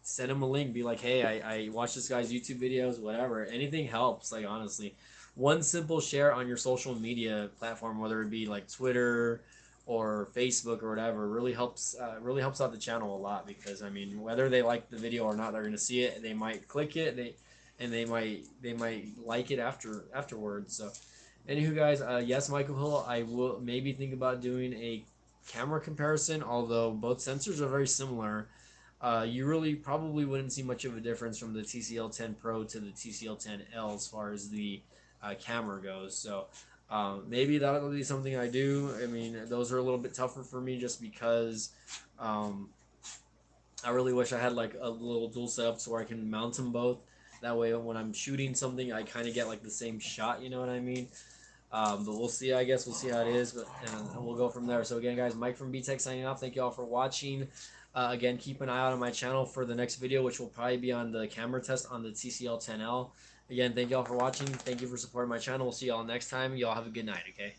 Send them a link. Be like, hey, I watch this guy's YouTube videos. Whatever. Anything helps. Like honestly, one simple share on your social media platform, whether it be like Twitter or Facebook or whatever, really helps. Really helps out the channel a lot, because I mean, whether they like the video or not, they're gonna see it. They might click it. They might like it afterwards. So. Anywho, guys, yes, Michael Hill, I will maybe think about doing a camera comparison, although both sensors are very similar. You really probably wouldn't see much of a difference from the TCL 10 Pro to the TCL 10L as far as the camera goes. So maybe that'll be something I do. I mean, those are a little bit tougher for me, just because um, I really wish I had like a little dual setup so where I can mount them both. That way, when I'm shooting something, I kind of get like the same shot. You know what I mean? But we'll see. I guess we'll see how it is, but and we'll go from there. So again, guys, Mike from BTech signing off. Thank you all for watching. Again, keep an eye out on my channel for the next video, which will probably be on the camera test on the TCL 10L. Again, thank you all for watching. Thank you for supporting my channel. We'll see you all next time. You all have a good night. Okay.